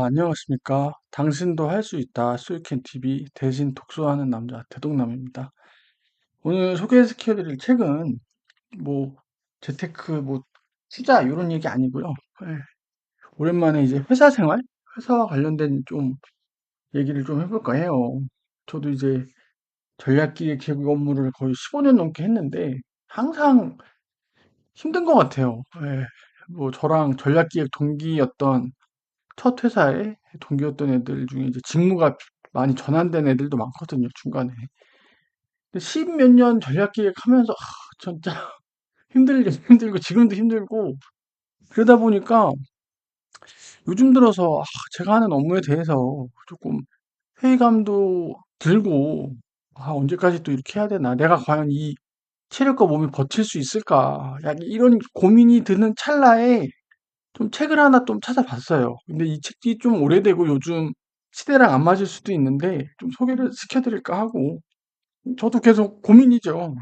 안녕하십니까. 당신도 할 수 있다. 수익캔 TV 대신 독서하는 남자 대동남입니다. 오늘 소개시켜드릴 책은 뭐 재테크 투자 이런 얘기 아니고요. 예, 오랜만에 이제 회사 생활, 회사와 관련된 좀 얘기를 좀 해볼까 해요. 저도 이제 전략기획 기획 업무를 거의 15년 넘게 했는데 항상 힘든 것 같아요. 예, 뭐 저랑 전략기획 동기였던 첫 회사에 동기였던 애들 중에 이제 직무가 많이 전환된 애들도 많거든요, 중간에. 근데 십몇 년 전략기획 하면서, 진짜 힘들긴 힘들고, 지금도 힘들고, 그러다 보니까 요즘 들어서, 제가 하는 업무에 대해서 조금 회의감도 들고, 언제까지 또 이렇게 해야 되나. 내가 과연 이 체력과 몸이 버틸 수 있을까. 약간 이런 고민이 드는 찰나에 좀 책을 하나 좀 찾아봤어요. 근데 이 책이 좀 오래되고 요즘 시대랑 안 맞을 수도 있는데 좀 소개를 시켜드릴까 하고 저도 계속 고민이죠.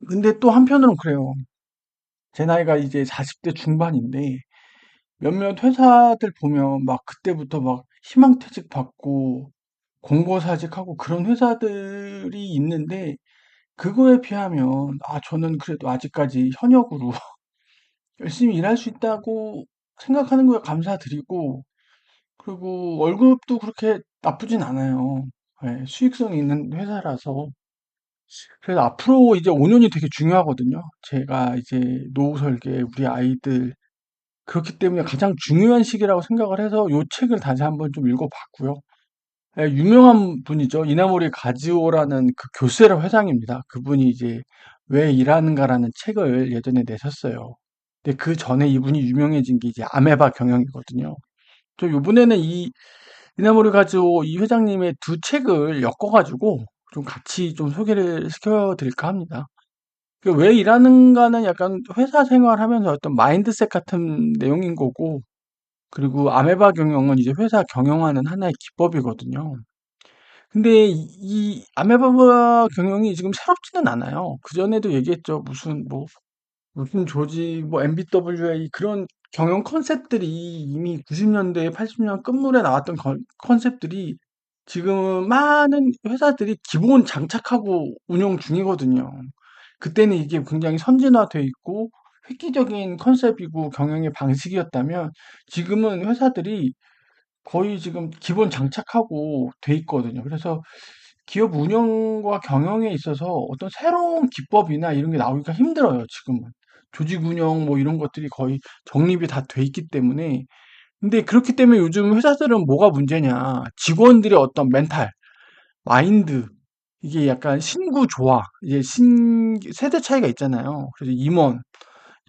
근데 또 한편으론 그래요. 제 나이가 이제 40대 중반인데 몇몇 회사들 보면 막 그때부터 막 희망퇴직 받고 공고사직하고 그런 회사들이 있는데 그거에 비하면 저는 그래도 아직까지 현역으로 열심히 일할 수 있다고 생각하는 거에 감사드리고 그리고 월급도 그렇게 나쁘진 않아요. 예, 수익성이 있는 회사라서. 그래서 앞으로 이제 5년이 되게 중요하거든요. 제가 이제 노후 설계, 우리 아이들. 그렇기 때문에 가장 중요한 시기라고 생각을 해서 요 책을 다시 한번 좀 읽어봤고요. 예, 유명한 분이죠. 이나모리 가즈오라는 그 교세라 회장입니다. 그분이 이제 왜 일하는가라는 책을 예전에 내셨어요. 근데 그 전에 이분이 유명해진 게 이제 아메바 경영이거든요. 저 요번에는 이나모리 가지고 이 회장님의 두 책을 엮어가지고 좀 같이 좀 소개를 시켜드릴까 합니다. 왜 일하는가는 약간 회사 생활하면서 어떤 마인드셋 같은 내용인 거고, 그리고 아메바 경영은 이제 회사 경영하는 하나의 기법이거든요. 근데 이 아메바 경영이 지금 새롭지는 않아요. 그전에도 얘기했죠. 무슨 조직, MBWA 그런 경영 컨셉들이 이미 90년대, 80년 끝물에 나왔던 컨셉들이 지금 많은 회사들이 기본 장착하고 운영 중이거든요. 그때는 이게 굉장히 선진화돼 있고 획기적인 컨셉이고 경영의 방식이었다면 지금은 회사들이 거의 지금 기본 장착하고 돼 있거든요. 그래서 기업 운영과 경영에 있어서 어떤 새로운 기법이나 이런 게 나오기가 힘들어요, 지금은. 조직 운영 이런 것들이 거의 정립이 다 돼 있기 때문에. 근데 그렇기 때문에 요즘 회사들은 뭐가 문제냐. 직원들의 어떤 멘탈, 마인드, 이게 약간 신구 조화, 이제 세대 차이가 있잖아요. 그래서 임원,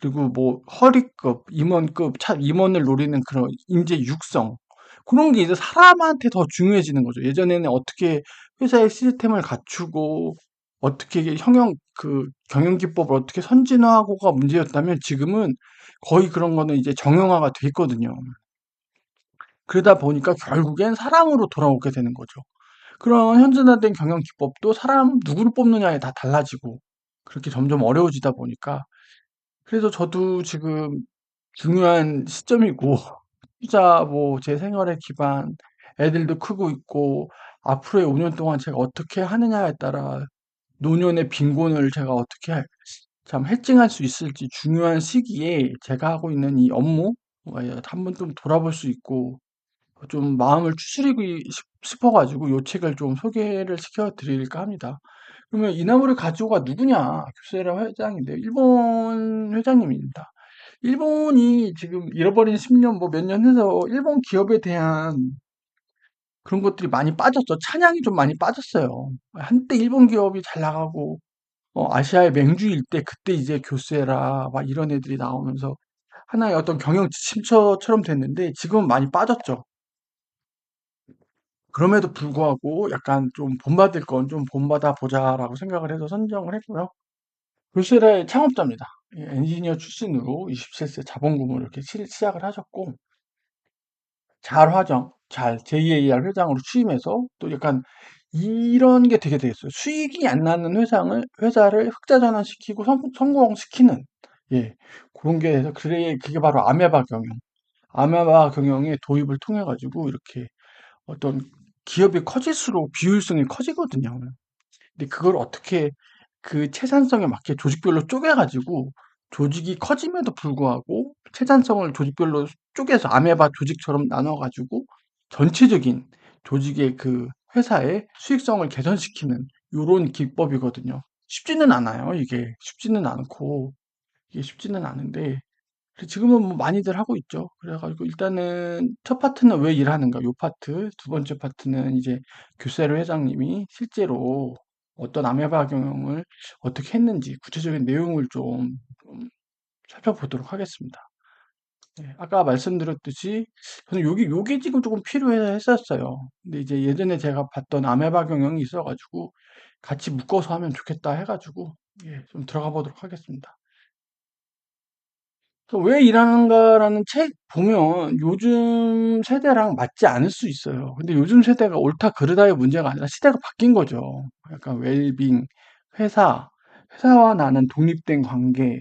그리고 허리급, 임원을 노리는 그런 인재 육성. 그런 게 이제 사람한테 더 중요해지는 거죠. 예전에는 어떻게 회사의 시스템을 갖추고, 어떻게 경영 기법을 어떻게 선진화하고가 문제였다면 지금은 거의 그런 거는 이제 정형화가 돼 있거든요. 그러다 보니까 결국엔 사람으로 돌아오게 되는 거죠. 그런 현존화된 경영 기법도 사람 누구를 뽑느냐에 다 달라지고, 그렇게 점점 어려워지다 보니까 그래서 저도 지금 중요한 시점이고, 투자 제 생활의 기반, 애들도 크고 있고, 앞으로의 5년 동안 제가 어떻게 하느냐에 따라 노년의 빈곤을 제가 어떻게 참 해칭할 수 있을지 중요한 시기에 제가 하고 있는 이 업무, 한번 좀 돌아볼 수 있고, 좀 마음을 추스리고 싶어가지고 요 책을 좀 소개를 시켜드릴까 합니다. 그러면 이나무리 가즈오가 누구냐? 교세라 회장인데 일본 회장님입니다. 일본이 지금 잃어버린 10년 몇 년 해서 일본 기업에 대한 그런 것들이 많이 빠졌죠. 찬양이 좀 많이 빠졌어요. 한때 일본 기업이 잘 나가고 아시아의 맹주일 때 그때 이제 교세라 막 이런 애들이 나오면서 하나의 어떤 경영 지침서처럼 됐는데 지금은 많이 빠졌죠. 그럼에도 불구하고 약간 좀 본받을 건 좀 본받아 보자라고 생각을 해서 선정을 했고요. 교실의 창업자입니다. 예, 엔지니어 출신으로 27세 자본금을 이렇게 시작을 하셨고, JAR 회장으로 취임해서 또 약간 이런 게 되게 됐어요. 수익이 안 나는 회사를 흑자 전환시키고 성공시키는, 예, 그런 게 해서 그게 바로 아메바 경영. 아메바 경영의 도입을 통해 가지고 이렇게 어떤 기업이 커질수록 비효율성이 커지거든요. 근데 그걸 어떻게 그 채산성에 맞게 조직별로 쪼개 가지고 조직이 커짐에도 불구하고 채산성을 조직별로 쪼개서 아메바 조직처럼 나눠 가지고 전체적인 조직의 그 회사의 수익성을 개선시키는 요런 기법이거든요. 쉽지는 않아요. 쉽지는 않고 이게 쉽지는 않은데 지금은 뭐 많이들 하고 있죠. 그래 가지고 일단은 첫 파트는 왜 일하는가 요 파트, 두 번째 파트는 이제 교세로 회장님이 실제로 어떤 아메바 경영을 어떻게 했는지 구체적인 내용을 좀 살펴보도록 하겠습니다. 네, 아까 말씀드렸듯이 저는 요게 지금 조금 필요했었어요. 근데 이제 예전에 제가 봤던 아메바 경영이 있어 가지고 같이 묶어서 하면 좋겠다 해 가지고 예, 좀 들어가 보도록 하겠습니다. 왜 일하는가라는 책 보면 요즘 세대랑 맞지 않을 수 있어요. 근데 요즘 세대가 옳다 그르다의 문제가 아니라 시대가 바뀐 거죠. 약간 웰빙, 회사, 회사와 나는 독립된 관계,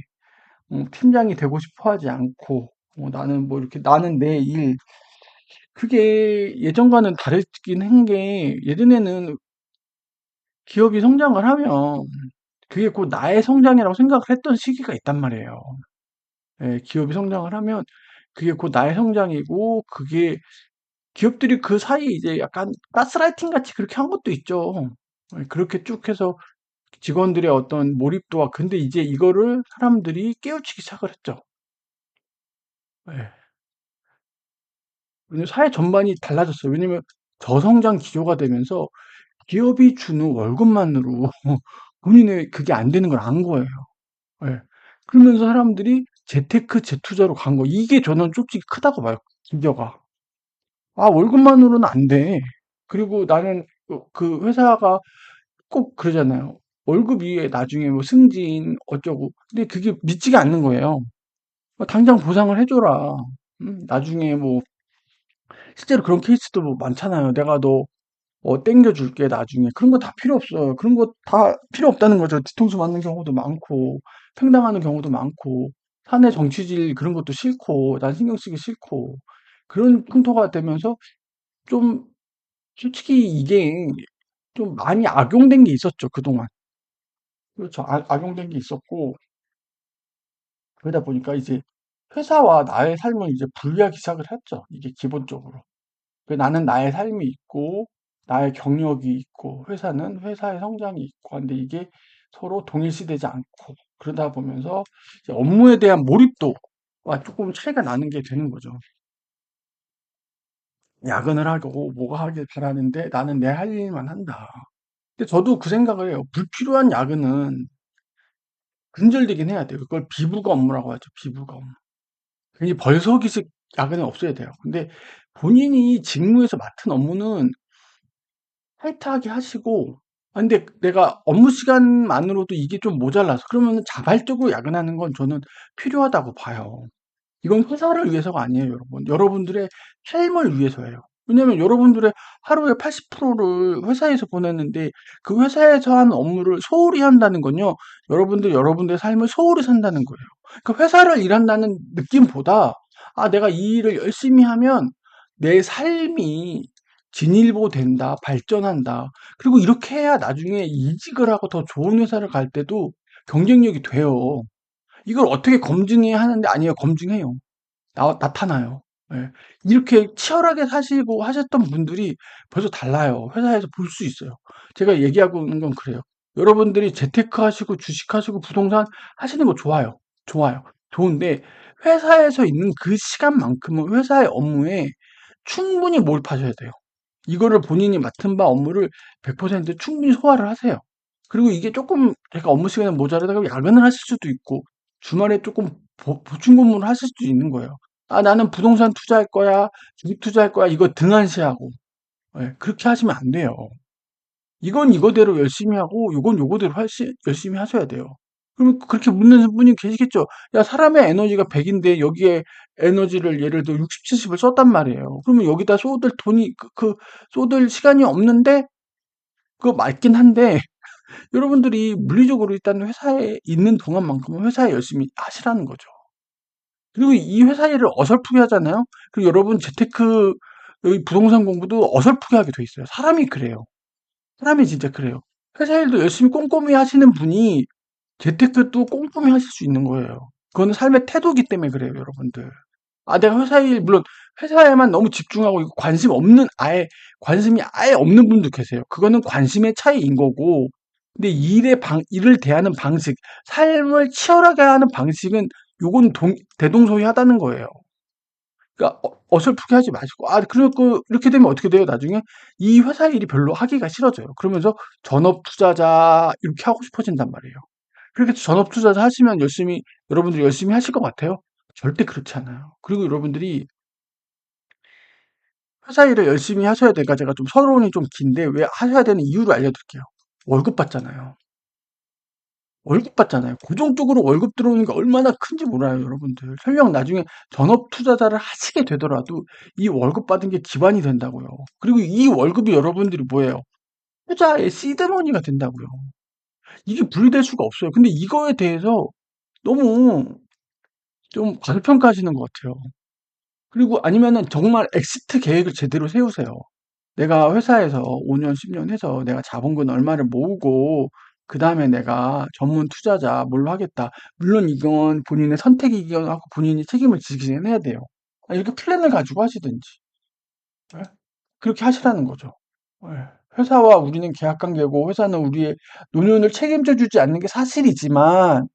팀장이 되고 싶어 하지 않고, 나는 뭐 이렇게 나는 내 일, 그게 예전과는 다르긴 한 게, 예전에는 기업이 성장을 하면 그게 곧 나의 성장이라고 생각을 했던 시기가 있단 말이에요. 예, 기업이 성장을 하면 그게 곧 나의 성장이고, 그게 기업들이 그 사이에 이제 약간 가스라이팅 같이 그렇게 한 것도 있죠. 예, 그렇게 쭉 해서 직원들의 어떤 몰입도와, 근데 이제 이거를 사람들이 깨우치기 시작을 했죠. 예. 왜냐면 사회 전반이 달라졌어요. 왜냐면 저성장 기조가 되면서 기업이 주는 월급만으로 본인의 그게 안 되는 걸 안 거예요. 예. 그러면서 사람들이 재테크, 재투자로 간 거. 이게 저는 솔직히 크다고 봐요. 기저가. 아, 월급만으로는 안 돼. 그리고 나는 그 회사가 꼭 그러잖아요. 월급 이후에 나중에 뭐 승진 어쩌고. 근데 그게 믿지가 않는 거예요. 당장 보상을 해줘라. 나중에 뭐 실제로 그런 케이스도 뭐 많잖아요. 내가 너 땡겨줄게 나중에. 그런 거 다 필요 없어요. 그런 거 다 필요 없다는 거죠. 뒤통수 맞는 경우도 많고 팽당하는 경우도 많고 사내 정치질 그런 것도 싫고 난 신경 쓰기 싫고 그런 풍토가 되면서 좀 솔직히 이게 좀 많이 악용된 게 있었죠, 그동안. 그렇죠. 악용된 게 있었고, 그러다 보니까 이제 회사와 나의 삶을 이제 분리하기 시작을 했죠, 이게 기본적으로. 나는 나의 삶이 있고, 나의 경력이 있고, 회사는 회사의 성장이 있고, 근데 이게 서로 동일시되지 않고, 그러다 보면서 이제 업무에 대한 몰입도와 조금 차이가 나는 게 되는 거죠. 야근을 하고 뭐가 하길 바라는데 나는 내 할 일만 한다. 근데 저도 그 생각을 해요. 불필요한 야근은 근절되긴 해야 돼요. 그걸 비부가 업무라고 하죠. 비부가 업무. 괜히 벌서기식 야근은 없어야 돼요. 근데 본인이 직무에서 맡은 업무는 타이트하게 하시고, 근데 내가 업무 시간만으로도 이게 좀 모자라서 그러면 자발적으로 야근하는 건 저는 필요하다고 봐요. 이건 회사를 위해서가 아니에요, 여러분. 여러분들의 삶을 위해서예요. 왜냐면 여러분들의 하루의 80%를 회사에서 보냈는데 그 회사에서 하는 업무를 소홀히 한다는 건요. 여러분들의 삶을 소홀히 산다는 거예요. 그러니까 회사를 일한다는 느낌보다 내가 이 일을 열심히 하면 내 삶이 진일보된다, 발전한다. 그리고 이렇게 해야 나중에 이직을 하고 더 좋은 회사를 갈 때도 경쟁력이 돼요. 이걸 어떻게 검증해야 하는데 아니에요. 검증해요. 나타나요. 예. 이렇게 치열하게 사시고 하셨던 분들이 벌써 달라요. 회사에서 볼 수 있어요. 제가 얘기하고 있는 건 그래요. 여러분들이 재테크 하시고 주식 하시고 부동산 하시는 거 좋아요. 좋아요. 좋은데 회사에서 있는 그 시간만큼은 회사의 업무에 충분히 몰입하셔야 돼요. 이거를 본인이 맡은 바 업무를 100% 충분히 소화를 하세요. 그리고 이게 조금 제가 업무 시간이 모자라다 그러면 야근을 하실 수도 있고 주말에 조금 보충 근무를 하실 수도 있는 거예요. 나는 부동산 투자할 거야, 주식 투자할 거야, 이거 등한시하고. 예, 그렇게 하시면 안 돼요. 이건 이거대로 열심히 하고, 요건 요거대로 열심히 하셔야 돼요. 그러면 그렇게 묻는 분이 계시겠죠. 야, 사람의 에너지가 100인데 여기에 에너지를 예를 들어 60, 70을 썼단 말이에요. 그러면 여기다 쏟을 돈이, 쏟을 시간이 없는데, 그거 맞긴 한데, 여러분들이 물리적으로 일단 회사에 있는 동안만큼은 회사에 열심히 하시라는 거죠. 그리고 이 회사 일을 어설프게 하잖아요. 그리고 여러분 재테크 여기 부동산 공부도 어설프게 하게 돼 있어요. 사람이 그래요. 사람이 진짜 그래요. 회사 일도 열심히 꼼꼼히 하시는 분이 재테크도 꼼꼼히 하실 수 있는 거예요. 그거는 삶의 태도기 때문에 그래요, 여러분들. 아, 내가 회사 일, 물론 회사에만 너무 집중하고 이거 관심이 아예 없는 분도 계세요. 그거는 관심의 차이인 거고. 근데 일을 대하는 방식, 삶을 치열하게 하는 방식은 요건 대동소이하다는 거예요. 그러니까 어설프게 하지 마시고. 아, 그리고 이렇게 되면 어떻게 돼요, 나중에? 이 회사 일이 별로 하기가 싫어져요. 그러면서 전업 투자자 이렇게 하고 싶어진단 말이에요. 그렇게 전업 투자자 하시면 여러분들이 열심히 하실 것 같아요? 절대 그렇지 않아요. 그리고 여러분들이 회사 일을 열심히 하셔야 되니까 제가 좀 서론이 좀 긴데 왜 하셔야 되는 이유를 알려드릴게요. 월급 받잖아요. 월급 받잖아요. 고정적으로 월급 들어오는 게 얼마나 큰지 몰라요, 여러분들. 설령 나중에 전업 투자자를 하시게 되더라도 이 월급 받은 게 기반이 된다고요. 그리고 이 월급이 여러분들이 뭐예요? 투자의 시드머니가 된다고요. 이게 분리될 수가 없어요. 근데 이거에 대해서 너무 좀 과소평가하시는 것 같아요. 그리고 아니면은 정말 엑시트 계획을 제대로 세우세요. 내가 회사에서 5년, 10년 해서 내가 자본금 얼마를 모으고 그 다음에 내가 전문 투자자 뭘로 하겠다. 물론 이건 본인의 선택이긴 하고 본인이 책임을 지기는 해야 돼요. 아, 이렇게 플랜을 가지고 하시든지. 예? 그렇게 하시라는 거죠. 예. 회사와 우리는 계약 관계고 회사는 우리의 노년을 책임져 주지 않는 게 사실이지만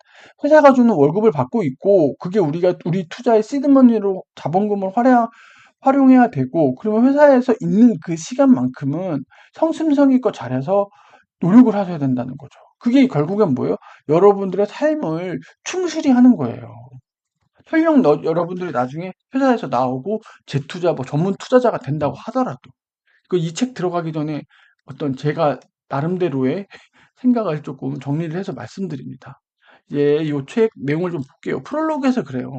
회사가 주는 월급을 받고 있고 그게 우리 투자의 시드머니로 자본금을 활용해야 되고 그러면 회사에서 있는 그 시간만큼은 성심성의껏 잘해서 노력을 하셔야 된다는 거죠. 그게 결국엔 뭐예요? 여러분들의 삶을 충실히 하는 거예요. 설령 여러분들이 나중에 회사에서 나오고 재투자 뭐 전문 투자자가 된다고 하더라도 그 이 책 들어가기 전에 어떤 제가 나름대로의 생각을 조금 정리를 해서 말씀드립니다. 이제 요 책 내용을 좀 볼게요. 프롤로그에서 그래요.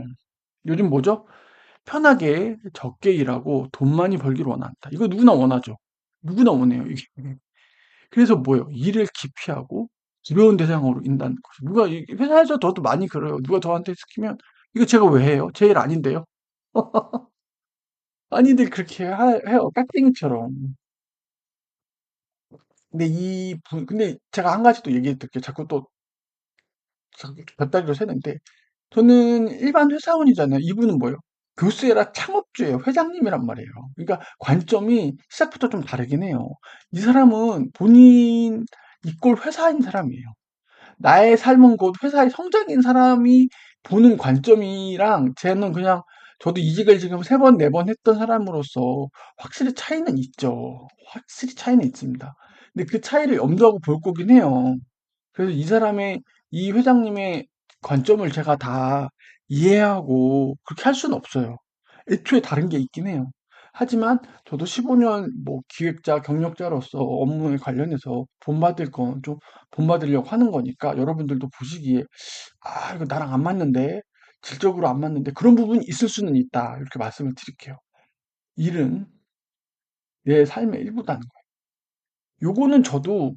요즘 뭐죠? 편하게 적게 일하고 돈 많이 벌기를 원한다. 이거 누구나 원하죠. 누구나 원해요, 이게. 그래서 뭐예요? 일을 기피하고 두려운 대상으로 인다는 거죠. 회사에서 저도 많이 그래요. 누가 저한테 시키면 이거 제가 왜 해요? 제 일 아닌데요? 많이들 그렇게 해요. 깍쟁이처럼. 근데 제가 한 가지 또 얘기해 드릴게요. 자꾸 곁다리로 새는데, 저는 일반 회사원이잖아요. 이분은 뭐예요? 교수애라 창업주예요. 회장님이란 말이에요. 그러니까 관점이 시작부터 좀 다르긴 해요. 이 사람은 본인 이꼴 회사인 사람이에요. 나의 삶은 곧 회사의 성장인 사람이 보는 관점이랑 쟤는 그냥 저도 이직을 지금 세 번, 네 번 했던 사람으로서 확실히 차이는 있죠. 확실히 차이는 있습니다. 근데 그 차이를 염두하고 볼 거긴 해요. 그래서 이 회장님의 관점을 제가 다 이해하고 그렇게 할 수는 없어요. 애초에 다른 게 있긴 해요. 하지만 저도 15년 뭐 기획자, 경력자로서 업무에 관련해서 본받을 건 좀 본받으려고 하는 거니까 여러분들도 보시기에 아, 이거 나랑 안 맞는데, 질적으로 안 맞는데 그런 부분이 있을 수는 있다. 이렇게 말씀을 드릴게요. 일은 내 삶의 일부다는 거예요. 요거는 저도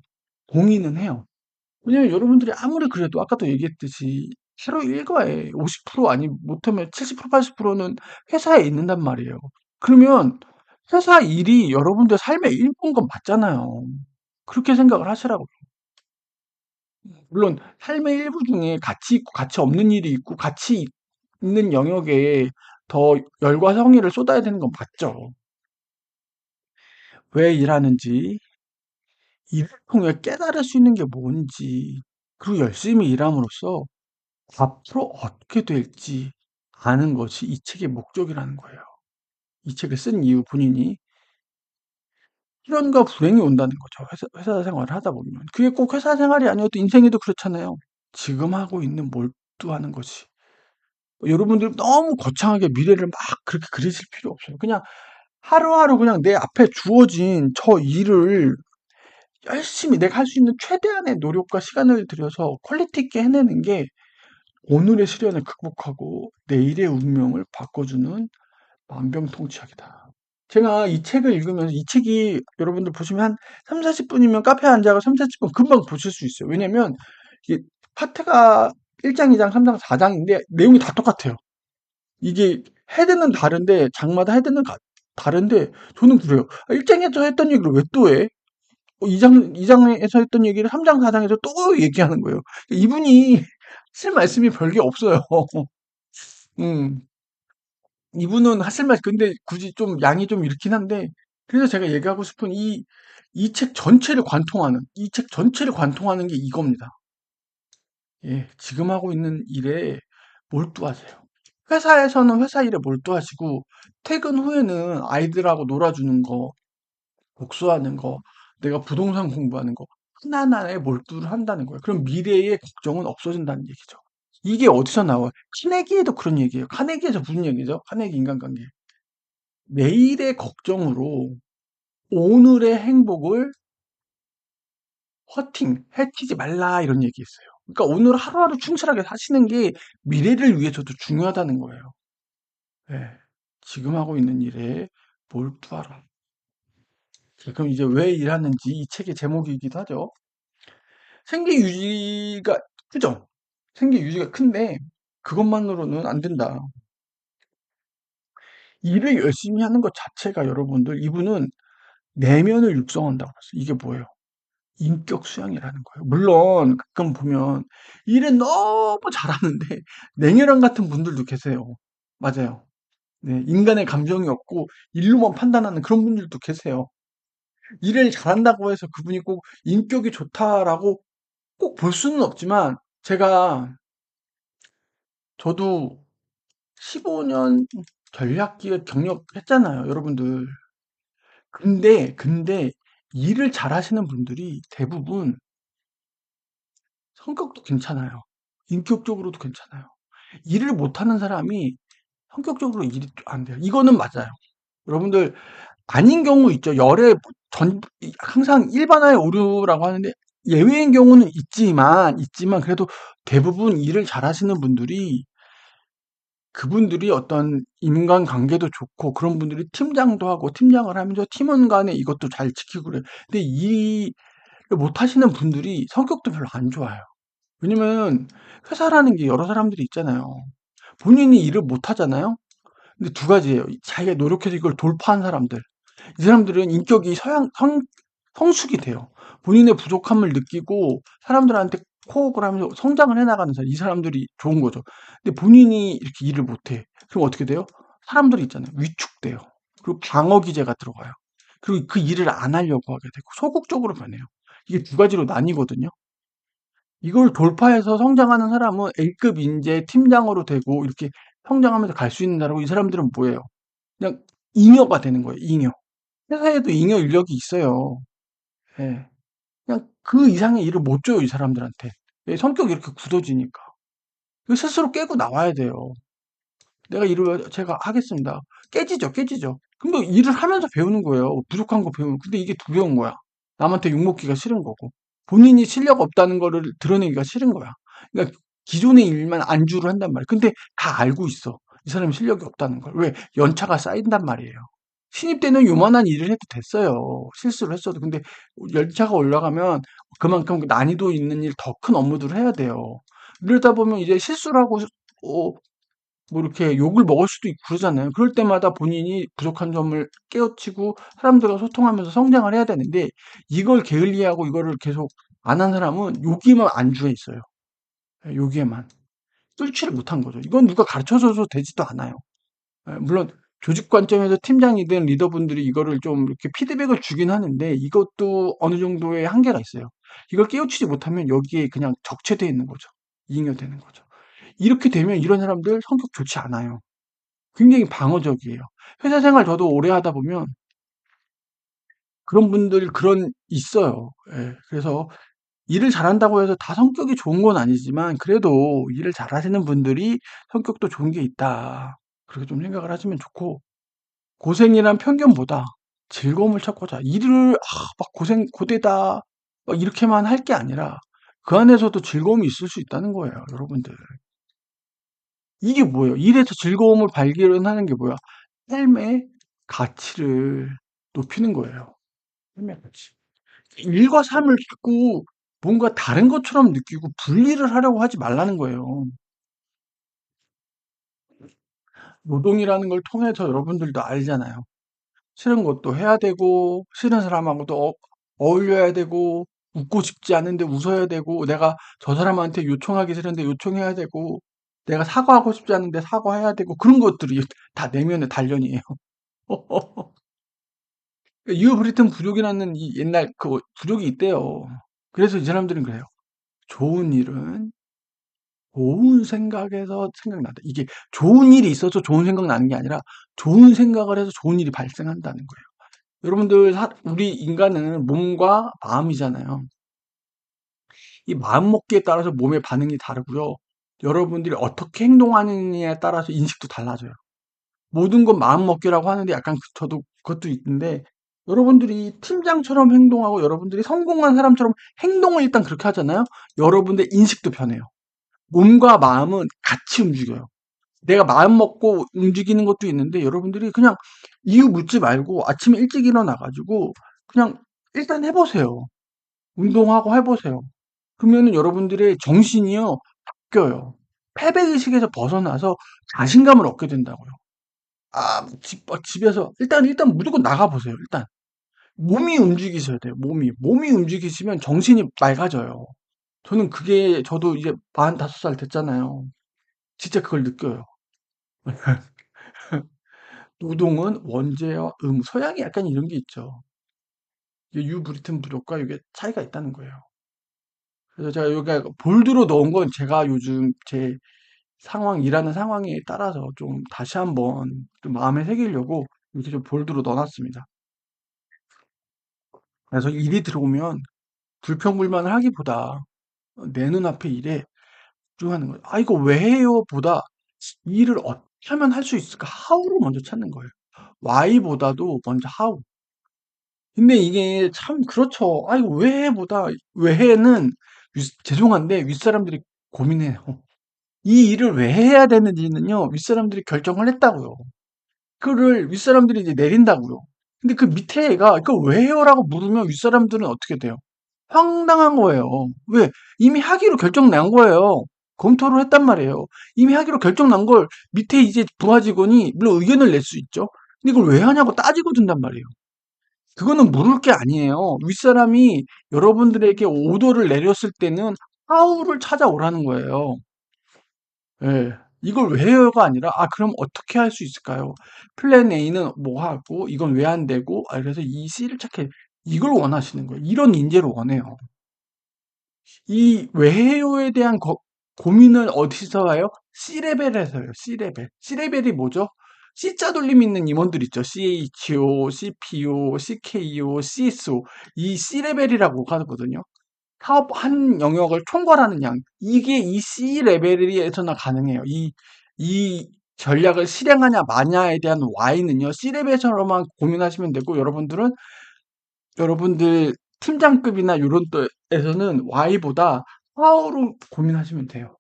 동의는 해요. 왜냐면 여러분들이 아무리 그래도 아까도 얘기했듯이 하루 일과에 50% 아니 못하면 70% 80%는 회사에 있는단 말이에요. 그러면 회사 일이 여러분들 삶의 일부인 건 맞잖아요. 그렇게 생각을 하시라고요. 물론 삶의 일부 중에 가치 있고 가치 없는 일이 있고 가치 있는 영역에 더 열과 성의를 쏟아야 되는 건 맞죠. 왜 일하는지, 일을 통해 깨달을 수 있는 게 뭔지, 그리고 열심히 일함으로써 앞으로 어떻게 될지 아는 것이 이 책의 목적이라는 거예요. 이 책을 쓴 이유 본인이 실현과 불행이 온다는 거죠. 회사 생활을 하다 보면. 그게 꼭 회사 생활이 아니어도 인생에도 그렇잖아요. 지금 하고 있는 몰두하는 것이. 여러분들 너무 거창하게 미래를 막 그렇게 그리실 필요 없어요. 그냥 하루하루 그냥 내 앞에 주어진 저 일을 열심히 내가 할 수 있는 최대한의 노력과 시간을 들여서 퀄리티 있게 해내는 게 오늘의 시련을 극복하고 내일의 운명을 바꿔주는 만병통치약이다. 제가 이 책을 읽으면서 이 책이 여러분들 보시면 한 3, 40분이면 카페에 앉아서 3, 40분 금방 보실 수 있어요. 왜냐면 이게 파트가 1장, 2장, 3장, 4장인데 내용이 다 똑같아요. 이게 헤드는 다른데, 장마다 헤드는 다른데, 저는 그래요. 아, 1장에서 했던 얘기를 왜 또 해? 2장에서 했던 얘기를 3장, 4장에서 또 얘기하는 거예요. 이분이 하실 말씀이 별게 없어요. 음, 이분은 하실 말, 근데 굳이 좀 양이 좀 이렇긴 한데, 그래서 제가 얘기하고 싶은 이 책 전체를 관통하는, 이 책 전체를 관통하는 게 이겁니다. 예, 지금 하고 있는 일에 몰두하세요. 회사에서는 회사 일에 몰두하시고, 퇴근 후에는 아이들하고 놀아주는 거, 복수하는 거, 내가 부동산 공부하는 거, 하나하나에 몰두를 한다는 거예요. 그럼 미래의 걱정은 없어진다는 얘기죠. 이게 어디서 나와요? 카네기에도 그런 얘기예요. 카네기에서 무슨 얘기죠? 카네기 인간관계. 내일의 걱정으로 오늘의 행복을 해치지 말라 이런 얘기 있어요. 그러니까 오늘 하루하루 충실하게 사시는 게 미래를 위해서도 중요하다는 거예요. 예. 지금 하고 있는 일에 몰두하라. 그럼 이제 왜 일하는지 이 책의 제목이기도 하죠. 생계 유지가 크죠? 생계 유지가 큰데 그것만으로는 안 된다. 일을 열심히 하는 것 자체가 여러분들 이분은 내면을 육성한다고 했어요. 이게 뭐예요? 인격 수양이라는 거예요. 물론 가끔 보면 일은 너무 잘하는데 냉혈한 같은 분들도 계세요. 맞아요. 네, 인간의 감정이 없고 일로만 판단하는 그런 분들도 계세요. 일을 잘한다고 해서 그분이 꼭 인격이 좋다라고 꼭 볼 수는 없지만 저도 15년 전략기획 경력 했잖아요, 여러분들. 근데 일을 잘하시는 분들이 대부분 성격도 괜찮아요. 인격적으로도 괜찮아요. 일을 못하는 사람이 성격적으로 일이 안 돼요. 이거는 맞아요. 여러분들 아닌 경우 있죠. 항상 일반화의 오류라고 하는데 예외인 경우는 있지만 그래도 대부분 일을 잘하시는 분들이 그분들이 어떤 인간관계도 좋고 그런 분들이 팀장도 하고 팀장을 하면서 팀원 간에 이것도 잘 지키고 그래요. 근데 이 못하시는 분들이 성격도 별로 안 좋아요. 왜냐면 회사라는 게 여러 사람들이 있잖아요. 본인이 일을 못하잖아요. 근데 두 가지예요. 자기가 노력해서 이걸 돌파한 사람들. 이 사람들은 인격이 성숙이 돼요. 본인의 부족함을 느끼고 사람들한테 코업을 하면서 성장을 해나가는 사람, 이 사람들이 좋은 거죠. 근데 본인이 이렇게 일을 못해. 그럼 어떻게 돼요? 사람들이 있잖아요. 위축돼요. 그리고 방어 기제가 들어가요. 그리고 그 일을 안 하려고 하게 되고 소극적으로 변해요. 이게 두 가지로 나뉘거든요. 이걸 돌파해서 성장하는 사람은 A급 인재 팀장으로 되고 이렇게 성장하면서 갈 수 있는 나라고 이 사람들은 뭐예요? 그냥 잉여가 되는 거예요. 잉여. 회사에도 잉여 인력이 있어요. 예. 그냥 그 이상의 일을 못 줘요, 이 사람들한테. 예, 성격이 이렇게 굳어지니까. 그 스스로 깨고 나와야 돼요. 제가 하겠습니다. 깨지죠. 근데 일을 하면서 배우는 거예요. 부족한 거 배우는. 근데 이게 두려운 거야. 남한테 욕먹기가 싫은 거고. 본인이 실력 없다는 거를 드러내기가 싫은 거야. 그러니까 기존의 일만 안주를 한단 말이야. 근데 다 알고 있어. 이 사람이 실력이 없다는 걸. 왜? 연차가 쌓인단 말이에요. 신입 때는 요만한 일을 해도 됐어요. 실수를 했어도. 근데 연차가 올라가면 그만큼 난이도 있는 일, 더 큰 업무들을 해야 돼요. 이러다 보면 이제 실수를 하고, 어, 뭐 이렇게 욕을 먹을 수도 있고 그러잖아요. 그럴 때마다 본인이 부족한 점을 깨우치고 사람들과 소통하면서 성장을 해야 되는데 이걸 게을리하고 이거를 계속 안 한 사람은 여기에만 안주해 있어요. 예, 여기에만. 뚫지를 못한 거죠. 이건 누가 가르쳐줘도 되지도 않아요. 예, 물론 조직 관점에서 팀장이든 리더분들이 이거를 좀 이렇게 피드백을 주긴 하는데 이것도 어느 정도의 한계가 있어요. 이걸 깨우치지 못하면 여기에 그냥 적체되어 있는 거죠. 이잉여되는 거죠. 이렇게 되면 이런 사람들 성격 좋지 않아요. 굉장히 방어적이에요. 회사 생활 저도 오래 하다 보면 그런 분들 있어요. 예. 그래서 일을 잘한다고 해서 다 성격이 좋은 건 아니지만 그래도 일을 잘하시는 분들이 성격도 좋은 게 있다. 그렇게 좀 생각을 하시면 좋고 고생이란 편견보다 즐거움을 찾고자 일을 막 고되다 막 이렇게만 할 게 아니라 그 안에서도 즐거움이 있을 수 있다는 거예요, 여러분들. 이게 뭐예요? 일에서 즐거움을 발견하는 게 뭐야? 삶의 가치를 높이는 거예요. 삶의 가치. 일과 삶을 자꾸 뭔가 다른 것처럼 느끼고 분리를 하려고 하지 말라는 거예요. 노동이라는 걸 통해서 여러분들도 알잖아요. 싫은 것도 해야 되고, 싫은 사람하고도 어울려야 되고, 웃고 싶지 않은데 웃어야 되고, 내가 저 사람한테 요청하기 싫은데 요청해야 되고, 내가 사과하고 싶지 않은데 사과해야 되고, 그런 것들이 다 내면의 단련이에요. 이어 브리튼 부족이라는 이 옛날 그 부족이 있대요. 그래서 이 사람들은 그래요. 좋은 일은 좋은 생각에서 생각난다. 이게 좋은 일이 있어서 좋은 생각 나는 게 아니라 좋은 생각을 해서 좋은 일이 발생한다는 거예요. 여러분들, 우리 인간은 몸과 마음이잖아요. 이 마음 먹기에 따라서 몸의 반응이 다르고요. 여러분들이 어떻게 행동하느냐에 따라서 인식도 달라져요. 모든 건 마음 먹기라고 하는데 약간 저도 그것도 있는데, 여러분들이 팀장처럼 행동하고 여러분들이 성공한 사람처럼 행동을 일단 그렇게 하잖아요. 여러분들 인식도 변해요. 몸과 마음은 같이 움직여요. 내가 마음 먹고 움직이는 것도 있는데 여러분들이 그냥 이유 묻지 말고 아침에 일찍 일어나가지고 그냥 일단 해보세요. 운동하고 해보세요. 그러면은 여러분들의 정신이요, 바뀌어요. 패배의식에서 벗어나서 자신감을 얻게 된다고요. 집에서 일단 무조건 나가보세요. 일단. 몸이 움직이셔야 돼요. 몸이 움직이시면 정신이 맑아져요. 저는 그게, 저도 이제 45살 됐잖아요. 진짜 그걸 느껴요. 노동은 원죄와 소양이 약간 이런 게 있죠. 이게 유브리튼 부족과 이게 차이가 있다는 거예요. 그래서 제가 여기 볼드로 넣은 건 제가 요즘 제 일하는 상황에 따라서 좀 다시 한번 좀 마음에 새기려고 이렇게 좀 볼드로 넣어놨습니다. 그래서 일이 들어오면 불평불만을 하기보다 내 눈앞에 일에 집중하는 거예요. 아, 이거 왜 해요? 보다 이 일을 어떻게 하면 할 수 있을까? how를 먼저 찾는 거예요. why보다도 먼저 how. 근데 이게 참 그렇죠. 아, 이거 왜 해? 보다 왜 해는 죄송한데 윗사람들이 고민해요. 이 일을 왜 해야 되는지는요, 윗사람들이 결정을 했다고요. 그거를 윗사람들이 이제 내린다고요. 근데 그 밑에 애가 이거 왜 해요라고 물으면 윗사람들은 어떻게 돼요? 황당한 거예요. 왜? 이미 하기로 결정 난 거예요. 검토를 했단 말이에요. 이미 하기로 결정 난 걸 밑에 이제 부하 직원이 물론 의견을 낼 수 있죠. 근데 이걸 왜 하냐고 따지고 든단 말이에요. 그거는 물을 게 아니에요. 윗사람이 여러분들에게 오더를 내렸을 때는 how를 찾아오라는 거예요. 예. 이걸 왜 해요가 아니라, 그럼 어떻게 할 수 있을까요? 플랜 A는 뭐 하고, 이건 왜 안 되고, 그래서 이 C를 찾게, 이걸 원하시는 거예요. 이런 인재를 원해요. 이 왜 해요에 대한 고민을 어디서 해요? C레벨에서 해요. C레벨. C레벨이 뭐죠? C자 돌림 있는 임원들 있죠. CHO, CPO, CKO, CSO. 이 C레벨이라고 하거든요. 사업 한 영역을 총괄하는 양. 이게 이 C레벨에서나 가능해요. 이 전략을 실행하냐 마냐에 대한 Y는요, C레벨에서만 고민하시면 되고, 여러분들 팀장급이나 요런 데에서는 Y보다 How로 고민하시면 돼요.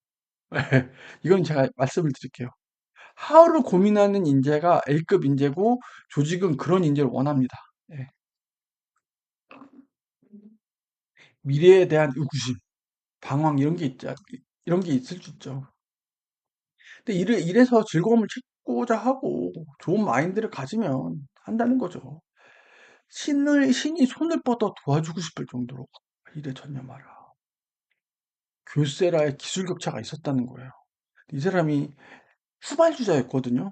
이건 제가 말씀을 드릴게요. How를 고민하는 인재가 A급 인재고, 조직은 그런 인재를 원합니다. 예. 미래에 대한 의구심, 방황 이런 게 이런 게 있을 수 있죠. 근데 이래서 즐거움을 찾고자 하고 좋은 마인드를 가지면 한다는 거죠. 신이 손을 뻗어 도와주고 싶을 정도로 일에 전념하라. 교세라의 기술 격차가 있었다는 거예요. 이 사람이 후발주자였거든요.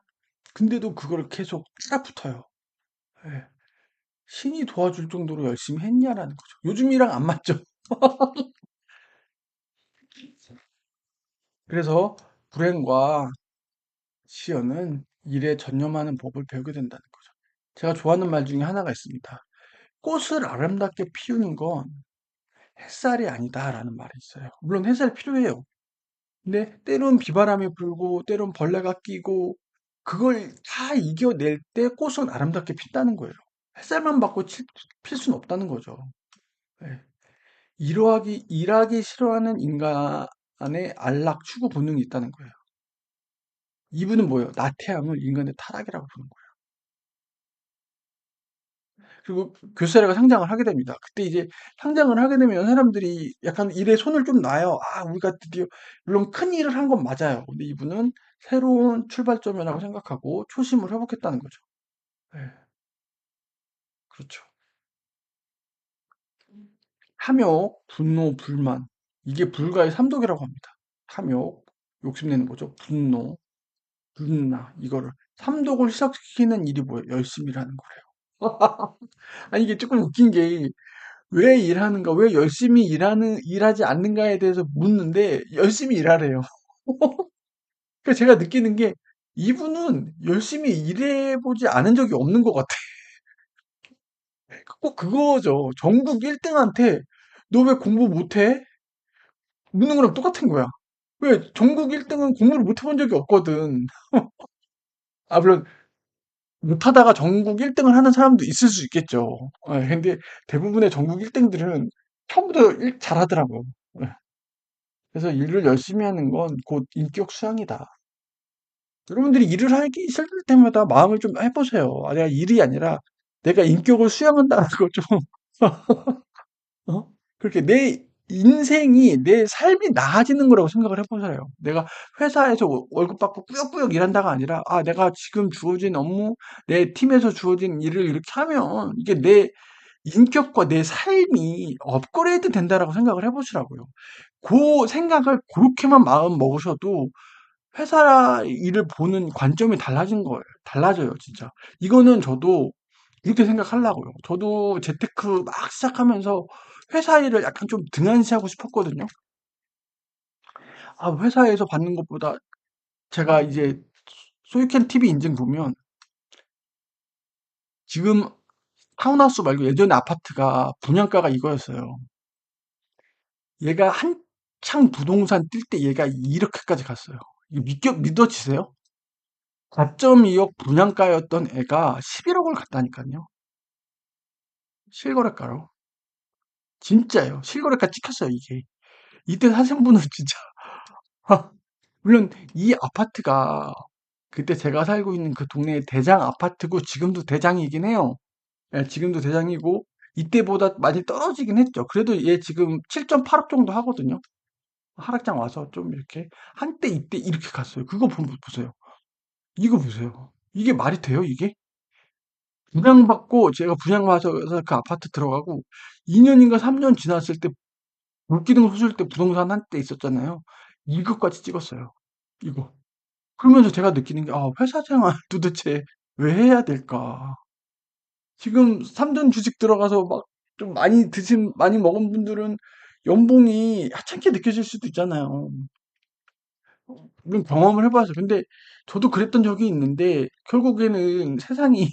근데도 그걸 계속 따라붙어요. 예. 신이 도와줄 정도로 열심히 했냐라는 거죠. 요즘이랑 안 맞죠. 그래서 불행과 시련은 일에 전념하는 법을 배우게 된다는 거죠. 제가 좋아하는 말 중에 하나가 있습니다. 꽃을 아름답게 피우는 건 햇살이 아니다라는 말이 있어요. 물론 햇살이 필요해요. 근데 때론 비바람이 불고 때론 벌레가 끼고 그걸 다 이겨낼 때 꽃은 아름답게 핀다는 거예요. 햇살만 받고 필 수는 없다는 거죠. 예. 일하기 싫어하는 인간의 안락 추구 본능이 있다는 거예요. 이분은 뭐예요? 나태함을 인간의 타락이라고 보는 거예요. 그리고 교세라가 상장을 하게 됩니다. 그때 이제 상장을 하게 되면 사람들이 약간 일에 손을 좀 놔요. 아, 우리가 드디어, 물론 큰 일을 한 건 맞아요. 근데 이분은 새로운 출발점이라고 생각하고 초심을 회복했다는 거죠. 네, 그렇죠. 탐욕, 분노, 불만. 이게 불가의 삼독이라고 합니다. 탐욕, 욕심내는 거죠. 분노, 분나, 이거를. 삼독을 시작시키는 일이 뭐예요? 열심히 일하는 거래요. 아니, 이게 조금 웃긴 게, 왜 일하는가, 왜 열심히 일하지 않는가에 대해서 묻는데, 열심히 일하래요. 그래서 제가 느끼는 게, 이분은 열심히 일해보지 않은 적이 없는 것 같아. 꼭 그거죠. 전국 1등한테, 너 왜 공부 못해? 묻는 거랑 똑같은 거야. 왜 전국 1등은 공부를 못 해본 적이 없거든. 아, 물론 못하다가 전국 1등을 하는 사람도 있을 수 있겠죠. 근데 대부분의 전국 1등들은 처음부터 잘하더라고요. 예. 그래서 일을 열심히 하는 건 곧 인격 수양이다. 여러분들이 일을 하기 싫을 때마다 마음을 좀 해보세요. 아, 내가 일이 아니라 내가 인격을 수양한다는 걸 좀, 어? 그렇게 내 인생이, 내 삶이 나아지는 거라고 생각을 해보세요. 내가 회사에서 월급 받고 꾸역꾸역 일한다가 아니라, 아, 내가 지금 주어진 업무, 내 팀에서 주어진 일을 이렇게 하면, 이게 내 인격과 내 삶이 업그레이드 된다라고 생각을 해보시라고요. 그 생각을 그렇게만 마음 먹으셔도 회사 일을 보는 관점이 달라진 거예요. 달라져요, 진짜. 이거는 저도 이렇게 생각하려고요. 저도 재테크 막 시작하면서 회사 일을 약간 좀 등한시하고 싶었거든요. 아, 회사에서 받는 것보다 제가 이제 소유캔 TV 인증 보면 지금 타운하우스 말고 예전에 아파트가 분양가가 이거였어요. 얘가 한창 부동산 뛸 때 얘가 이렇게까지 갔어요. 이거 믿어지세요? 4.2억 분양가였던 애가 11억을 갔다니까요. 실거래가로. 진짜예요. 실거래가 찍혔어요, 이게. 이때 사신 분은 진짜. 물론 이 아파트가 그때 제가 살고 있는 그 동네의 대장 아파트고 지금도 대장이긴 해요. 예, 지금도 대장이고 이때보다 많이 떨어지긴 했죠. 그래도 얘 지금 7.8억 정도 하거든요. 하락장 와서 좀 이렇게 한때 이때 이렇게 갔어요. 그거 보세요. 이거 보세요. 이게 말이 돼요, 이게? 분양받고 제가 분양받아서 그 아파트 들어가고 2년인가 3년 지났을 때 물기둥 솟을 때 부동산 한때 있었잖아요. 이것까지 찍었어요. 이거. 그러면서 제가 느끼는 게, 아, 회사 생활 도대체 왜 해야 될까? 지금 3등 주식 들어가서 막 좀 많이 먹은 분들은 연봉이 하찮게 느껴질 수도 있잖아요. 물론 경험을 해봐서. 근데 저도 그랬던 적이 있는데, 결국에는 세상이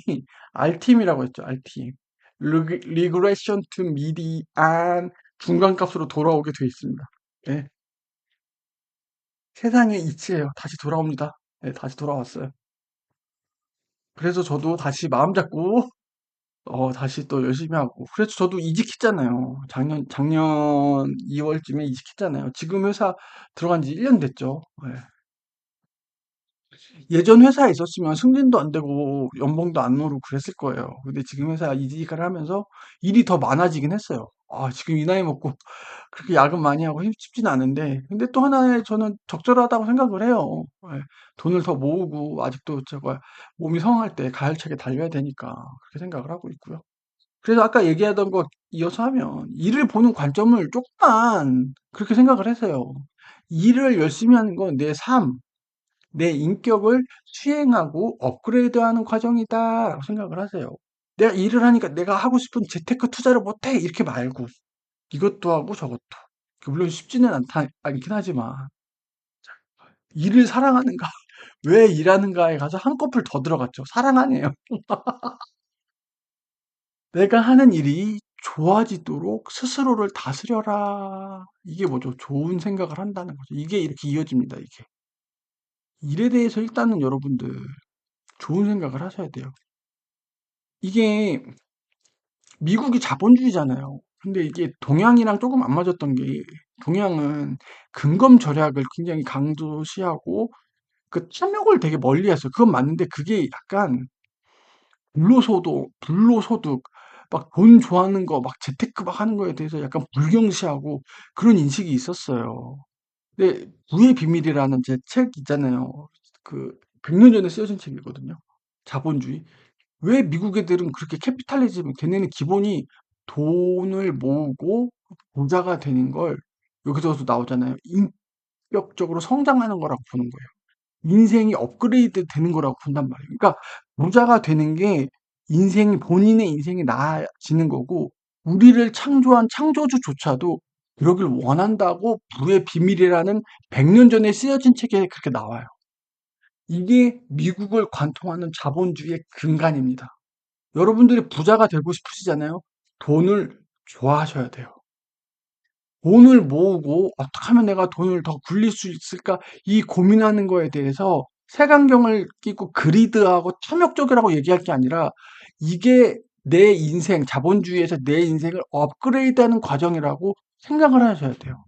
R팀이라고 했죠, R팀. Regression to median 중간값으로 돌아오게 돼 있습니다. 예, 세상의 이치예요. 다시 돌아옵니다. 예, 다시 돌아왔어요. 그래서 저도 다시 마음 잡고 다시 또 열심히 하고. 그래서 저도 이직했잖아요. 작년 2월쯤에 이직했잖아요. 지금 회사 들어간 지 1년 됐죠. 예. 예전 회사에 있었으면 승진도 안 되고 연봉도 안 오르고 그랬을 거예요. 근데 지금 회사 이직을 하면서 일이 더 많아지긴 했어요. 아, 지금 이 나이 먹고 그렇게 야근 많이 하고 쉽지는 않은데, 근데 또 하나의 저는 적절하다고 생각을 해요. 예. 돈을 더 모으고 아직도 제가 몸이 성할 때 가열차게 달려야 되니까 그렇게 생각을 하고 있고요. 그래서 아까 얘기하던 거 이어서 하면 일을 보는 관점을 조금만 그렇게 생각을 해서요. 일을 열심히 하는 건 내 삶, 내 인격을 수행하고 업그레이드하는 과정이다라고 생각을 하세요. 내가 일을 하니까 내가 하고 싶은 재테크 투자를 못해 이렇게 말고 이것도 하고 저것도. 물론 쉽지는 않긴 하지만 일을 사랑하는가, 왜 일하는가에 가서 한꺼풀 더 들어갔죠. 사랑 아니에요. 내가 하는 일이 좋아지도록 스스로를 다스려라. 이게 뭐죠? 좋은 생각을 한다는 거죠. 이게 이렇게 이어집니다, 이게. 일에 대해서 일단은 여러분들 좋은 생각을 하셔야 돼요. 이게 미국이 자본주의잖아요. 근데 이게 동양이랑 조금 안 맞았던 게 동양은 근검 절약을 굉장히 강조시하고 그 탐욕을 되게 멀리했어요. 그건 맞는데 그게 약간 불로소득, 막 돈 좋아하는 거, 막 재테크 막 하는 거에 대해서 약간 불경시하고 그런 인식이 있었어요. 근데 부의 비밀이라는 제 책 있잖아요. 그 100년 전에 쓰여진 책이거든요. 자본주의. 왜 미국 애들은 그렇게 캐피탈리즘, 걔네는 기본이 돈을 모으고 부자가 되는 걸 여기서도 나오잖아요. 인격적으로 성장하는 거라고 보는 거예요. 인생이 업그레이드 되는 거라고 본단 말이에요. 그러니까 부자가 되는 게 인생이 본인의 인생이 나아지는 거고 우리를 창조한 창조주조차도 그러길 원한다고 부의 비밀이라는 100년 전에 쓰여진 책에 그렇게 나와요. 이게 미국을 관통하는 자본주의의 근간입니다. 여러분들이 부자가 되고 싶으시잖아요. 돈을 좋아하셔야 돼요. 돈을 모으고 어떻게 하면 내가 돈을 더 굴릴 수 있을까 이 고민하는 거에 대해서 색안경을 끼고 그리드하고 탐욕적이라고 얘기할 게 아니라 이게 내 인생, 자본주의에서 내 인생을 업그레이드하는 과정이라고 생각을 하셔야 돼요.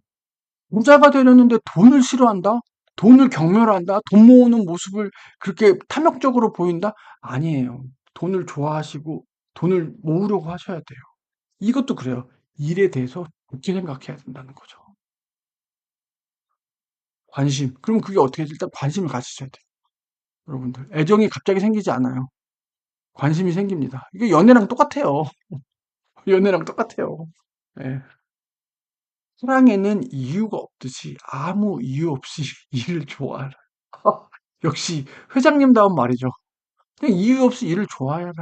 부자가 되려는데 돈을 싫어한다? 돈을 경멸한다? 돈 모으는 모습을 그렇게 탐욕적으로 보인다? 아니에요. 돈을 좋아하시고 돈을 모으려고 하셔야 돼요. 이것도 그래요. 일에 대해서 좋게 생각해야 된다는 거죠. 관심. 그럼 그게 어떻게 해요? 일단 관심을 가지셔야 돼요. 여러분들. 애정이 갑자기 생기지 않아요. 관심이 생깁니다. 이게 연애랑 똑같아요. 연애랑 똑같아요. 예. 사랑에는 이유가 없듯이 아무 이유 없이 일을 좋아하라. 역시 회장님다운 말이죠. 그냥 이유 없이 일을 좋아해라.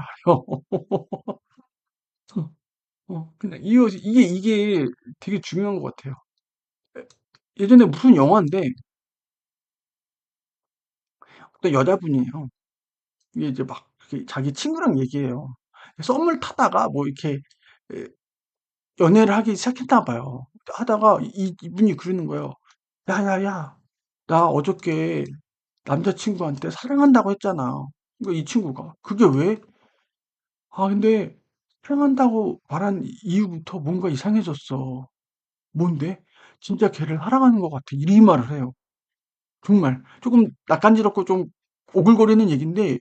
그냥 이유 없이 이게 되게 중요한 것 같아요. 예전에 무슨 영화인데 어떤 여자분이에요. 이게 이제 막 이렇게 자기 친구랑 얘기해요. 썸을 타다가 뭐 이렇게 에, 연애를 하기 시작했나 봐요. 하다가 이분이 그러는 거예요. 야야야, 나 어저께 남자친구한테 사랑한다고 했잖아. 그러니까 이 친구가 그게 왜? 아 근데 사랑한다고 말한 이후부터 뭔가 이상해졌어. 뭔데? 진짜 걔를 사랑하는 것 같아. 이 말을 해요. 정말 조금 낯간지럽고 좀 오글거리는 얘기인데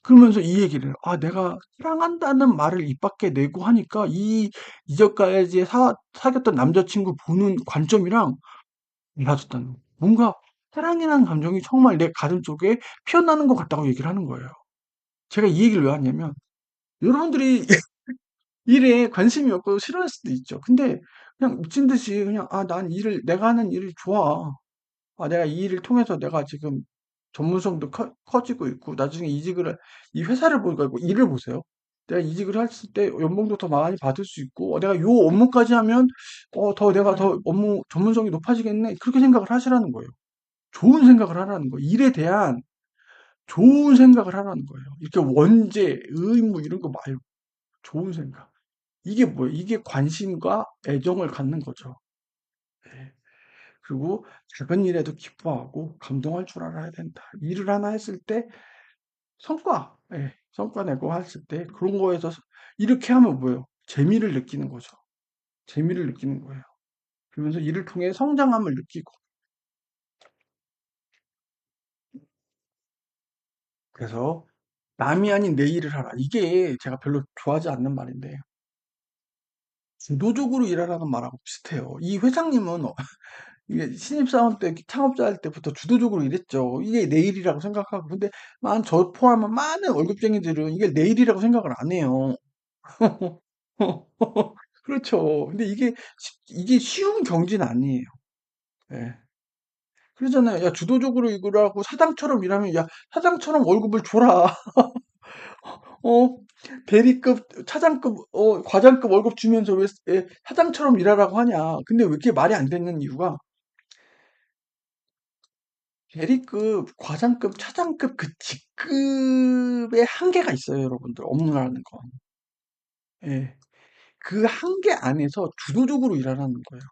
그러면서 이 얘기를 해요. 아, 내가 사랑한다는 말을 입 밖에 내고 하니까 이전까지 사귀었던 남자친구 보는 관점이랑 달라졌다는 거예요. 뭔가 사랑이라는 감정이 정말 내 가슴 속에 피어나는 것 같다고 얘기를 하는 거예요. 제가 이 얘기를 왜 하냐면, 여러분들이 일에 관심이 없고 싫어할 수도 있죠. 근데 그냥 미친 듯이 그냥, 아, 내가 하는 일이 좋아. 아, 내가 이 일을 통해서 내가 지금 전문성도 커지고 있고, 나중에 이 회사를 보니까 일을 보세요. 내가 이직을 했을 때 연봉도 더 많이 받을 수 있고, 내가 요 업무까지 하면, 내가 더 업무 전문성이 높아지겠네. 그렇게 생각을 하시라는 거예요. 좋은 생각을 하라는 거예요. 일에 대한 좋은 생각을 하라는 거예요. 이렇게 원죄, 의무 이런 거 말고, 좋은 생각. 이게 뭐예요? 이게 관심과 애정을 갖는 거죠. 네. 그리고 작은 일에도 기뻐하고 감동할 줄 알아야 된다. 일을 하나 했을 때 성과 내고 했을 때 그런 거에서 이렇게 하면 뭐예요? 재미를 느끼는 거죠. 재미를 느끼는 거예요. 그러면서 일을 통해 성장함을 느끼고. 그래서 남이 아닌 내 일을 하라. 이게 제가 별로 좋아하지 않는 말인데 주도적으로 일하라는 말하고 비슷해요. 이 회장님은 이게 신입사원 때 창업자 할 때부터 주도적으로 일했죠. 이게 내 일이라고 생각하고 근데 저 포함한 많은 월급쟁이들은 이게 내 일이라고 생각을 안 해요. 그렇죠. 근데 이게 쉬운 경지는 아니에요. 예. 그러잖아요. 야, 주도적으로 일하고 사장처럼 일하면, 야, 사장처럼 월급을 줘라. 어, 대리급, 차장급, 과장급 월급 주면서 왜 사장처럼 일하라고 하냐. 근데 왜 이렇게 말이 안 되는 이유가 대리급, 과장급, 차장급 그 직급의 한계가 있어요, 여러분들. 업무라는 건. 예. 그 한계 안에서 주도적으로 일하라는 거예요.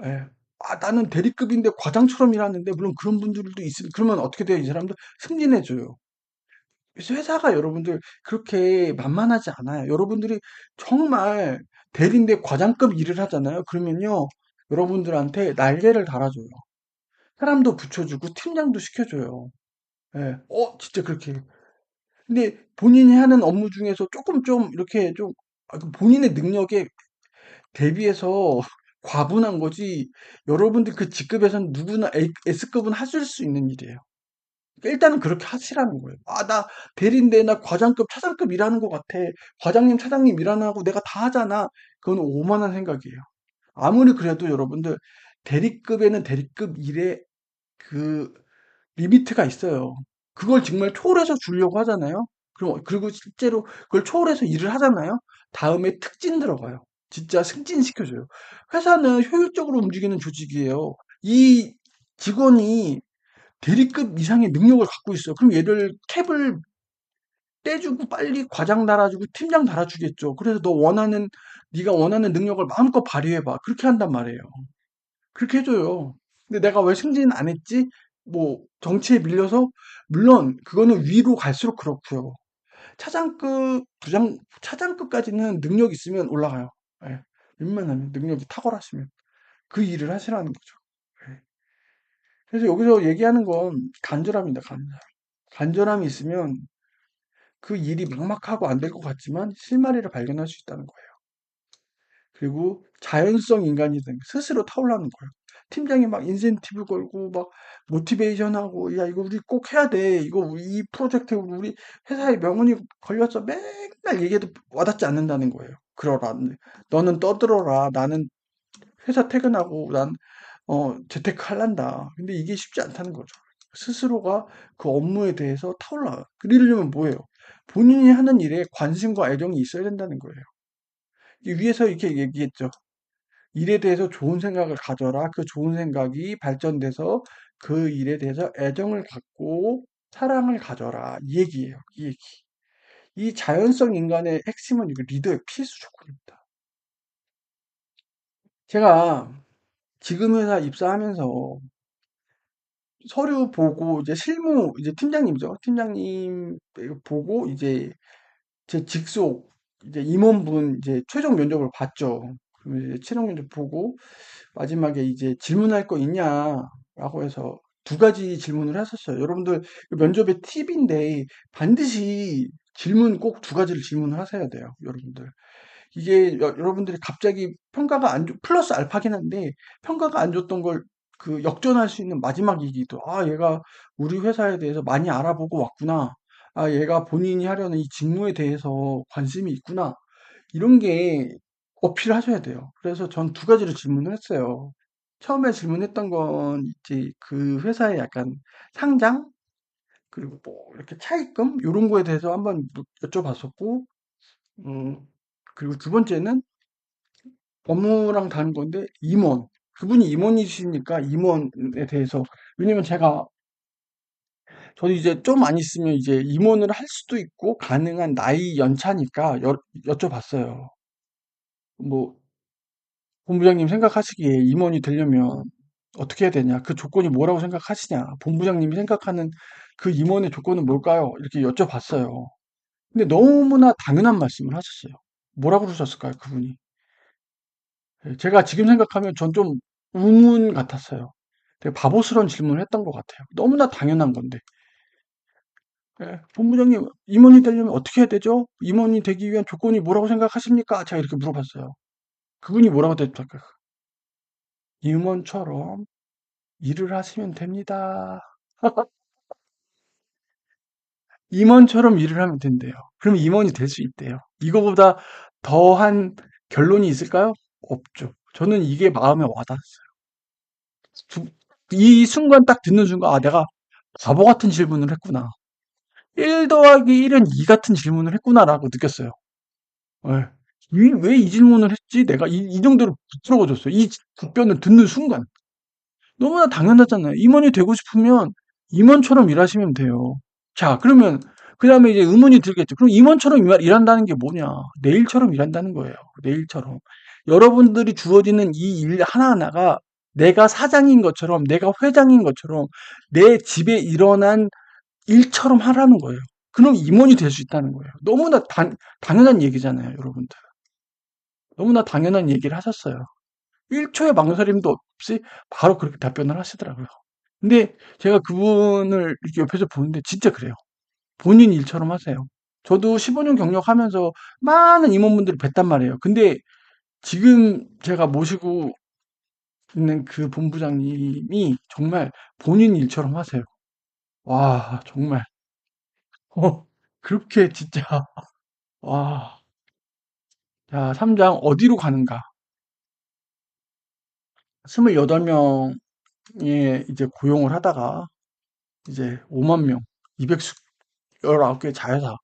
예. 아, 나는 대리급인데 과장처럼 일하는데, 물론 그런 분들도 그러면 어떻게 돼요? 이 사람들 승진해줘요. 그래서 회사가 여러분들 그렇게 만만하지 않아요. 여러분들이 정말 대리인데 과장급 일을 하잖아요. 그러면요, 여러분들한테 날개를 달아줘요. 사람도 붙여주고 팀장도 시켜줘요. 예. 진짜 그렇게. 근데 본인이 하는 업무 중에서 조금 좀 이렇게 좀 그 본인의 능력에 대비해서 과분한 거지. 여러분들 그 직급에서는 누구나 S급은 하실 수 있는 일이에요. 일단은 그렇게 하시라는 거예요. 아, 나 대리인데 나 과장급, 차장급 일하는 것 같아. 과장님, 차장님 일하는 하고 내가 다 하잖아. 그건 오만한 생각이에요. 아무리 그래도 여러분들 대리급에는 대리급 일의 그 리미트가 있어요. 그걸 정말 초월해서 주려고 하잖아요. 그리고 실제로 그걸 초월해서 일을 하잖아요. 다음에 특진 들어가요. 진짜 승진시켜줘요. 회사는 효율적으로 움직이는 조직이에요. 이 직원이 대리급 이상의 능력을 갖고 있어요. 그럼 얘를 캡을 떼주고 빨리 과장 달아주고 팀장 달아주겠죠. 그래서 네가 원하는 능력을 마음껏 발휘해봐. 그렇게 한단 말이에요. 그렇게 해줘요. 근데 내가 왜 승진 안 했지? 뭐 정치에 밀려서 물론 그거는 위로 갈수록 그렇고요. 차장급까지는 능력 있으면 올라가요. 예. 웬만하면 능력이 탁월하시면 그 일을 하시라는 거죠. 예. 그래서 여기서 얘기하는 건 간절함입니다. 간절함. 간절함이 있으면 그 일이 막막하고 안 될 것 같지만 실마리를 발견할 수 있다는 거예요. 그리고 자연성 인간이 된 스스로 타올라는 거예요. 팀장이 막 인센티브 걸고 막 모티베이션하고 야 이거 우리 꼭 해야 돼. 이 프로젝트에 우리 회사의 명운이 걸렸어. 맨날 얘기해도 와닿지 않는다는 거예요. 그러라. 너는 떠들어라. 나는 회사 퇴근하고 난 재테크할란다. 근데 이게 쉽지 않다는 거죠. 스스로가 그 업무에 대해서 타올라. 그러려면 뭐예요? 본인이 하는 일에 관심과 애정이 있어야 된다는 거예요. 이 위에서 이렇게 얘기했죠. 일에 대해서 좋은 생각을 가져라. 그 좋은 생각이 발전돼서 그 일에 대해서 애정을 갖고 사랑을 가져라. 이 얘기예요. 이 얘기. 이 자연성 인간의 핵심은 이거 리더의 필수 조건입니다. 제가 지금 회사 입사하면서 서류 보고 이제 실무 이제 팀장님이죠. 팀장님 보고 이제 제 직속 이제 임원분 이제 최종 면접을 봤죠. 그러면 이제 최종 면접 보고 마지막에 이제 질문할 거 있냐라고 해서 두 가지 질문을 했었어요. 여러분들 그 면접의 팁인데 반드시 질문 꼭 두 가지를 질문을 하셔야 돼요. 여러분들. 이게 여러분들이 갑자기 플러스 알파긴 한데 평가가 안 좋던 걸 그 역전할 수 있는 마지막 얘기도 아 얘가 우리 회사에 대해서 많이 알아보고 왔구나. 아 얘가 본인이 하려는 이 직무에 대해서 관심이 있구나. 이런 게 어필하셔야 돼요. 그래서 전 두 가지로 질문을 했어요. 처음에 질문했던 건 이제 그 회사의 약간 상장 그리고 뭐 이렇게 차입금 요런 거에 대해서 한번 여쭤봤었고 음 그리고 두 번째는 업무랑 다른 건데 임원. 그분이 임원이시니까 임원에 대해서 왜냐면 저도 이제 좀 안 있으면 이제 임원을 할 수도 있고 가능한 나이 연차니까 여쭤봤어요. 뭐 본부장님 생각하시기에 임원이 되려면 어떻게 해야 되냐? 그 조건이 뭐라고 생각하시냐? 본부장님이 생각하는 그 임원의 조건은 뭘까요? 이렇게 여쭤봤어요. 근데 너무나 당연한 말씀을 하셨어요. 뭐라고 그러셨을까요, 그분이? 예, 제가 지금 생각하면 전 좀 우문 같았어요. 되게 바보스러운 질문을 했던 것 같아요. 너무나 당연한 건데. 예, 본부장님, 임원이 되려면 어떻게 해야 되죠? 임원이 되기 위한 조건이 뭐라고 생각하십니까? 제가 이렇게 물어봤어요. 그분이 뭐라고 대답할까요? 임원처럼 일을 하시면 됩니다. 임원처럼 일을 하면 된대요. 그럼 임원이 될 수 있대요. 이거보다 더한 결론이 있을까요? 없죠. 저는 이게 마음에 와닿았어요. 두- 이 순간 딱 듣는 순간, 아, 내가 바보 같은 질문을 했구나. 1 더하기 1은 2 같은 질문을 했구나라고 느꼈어요. 예. 왜 이 질문을 했지? 내가 이 정도로 부끄러워졌어요. 이 답변을 듣는 순간. 너무나 당연하잖아요. 임원이 되고 싶으면 임원처럼 일하시면 돼요. 자, 그러면 그 다음에 이제 의문이 들겠죠. 그럼 임원처럼 일한다는 게 뭐냐? 내일처럼 일한다는 거예요. 내일처럼. 여러분들이 주어지는 이 일 하나하나가 내가 사장인 것처럼, 내가 회장인 것처럼 내 집에 일어난 일처럼 하라는 거예요. 그럼 임원이 될 수 있다는 거예요. 너무나 당연한 얘기잖아요, 여러분들. 너무나 당연한 얘기를 하셨어요. 1초의 망설임도 없이 바로 그렇게 답변을 하시더라고요. 근데 제가 그분을 이렇게 옆에서 보는데 진짜 그래요. 본인 일처럼 하세요. 저도 15년 경력하면서 많은 임원분들을 뵀단 말이에요. 근데 지금 제가 모시고 있는 그 본부장님이 정말 본인 일처럼 하세요. 와, 정말. 그렇게 진짜, 와, 자, 3장 어디로 가는가? 28명에 이제 고용을 하다가 이제 5만 명, 219개 자회사로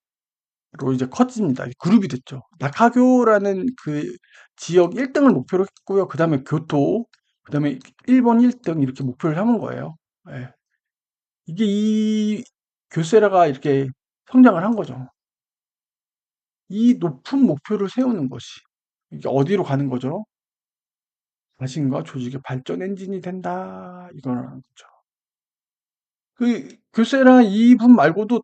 이제 커집니다. 그룹이 됐죠. 낙하교라는 그 지역 1등을 목표로 했고요. 그 다음에 교토, 그 다음에 일본 1등 이렇게 목표를 삼은 거예요. 예. 이게 이 교세라가 이렇게 성장을 한 거죠. 이 높은 목표를 세우는 것이 이게 어디로 가는 거죠? 자신과 조직의 발전 엔진이 된다. 이거라는 거죠. 그 교세라 이분 말고도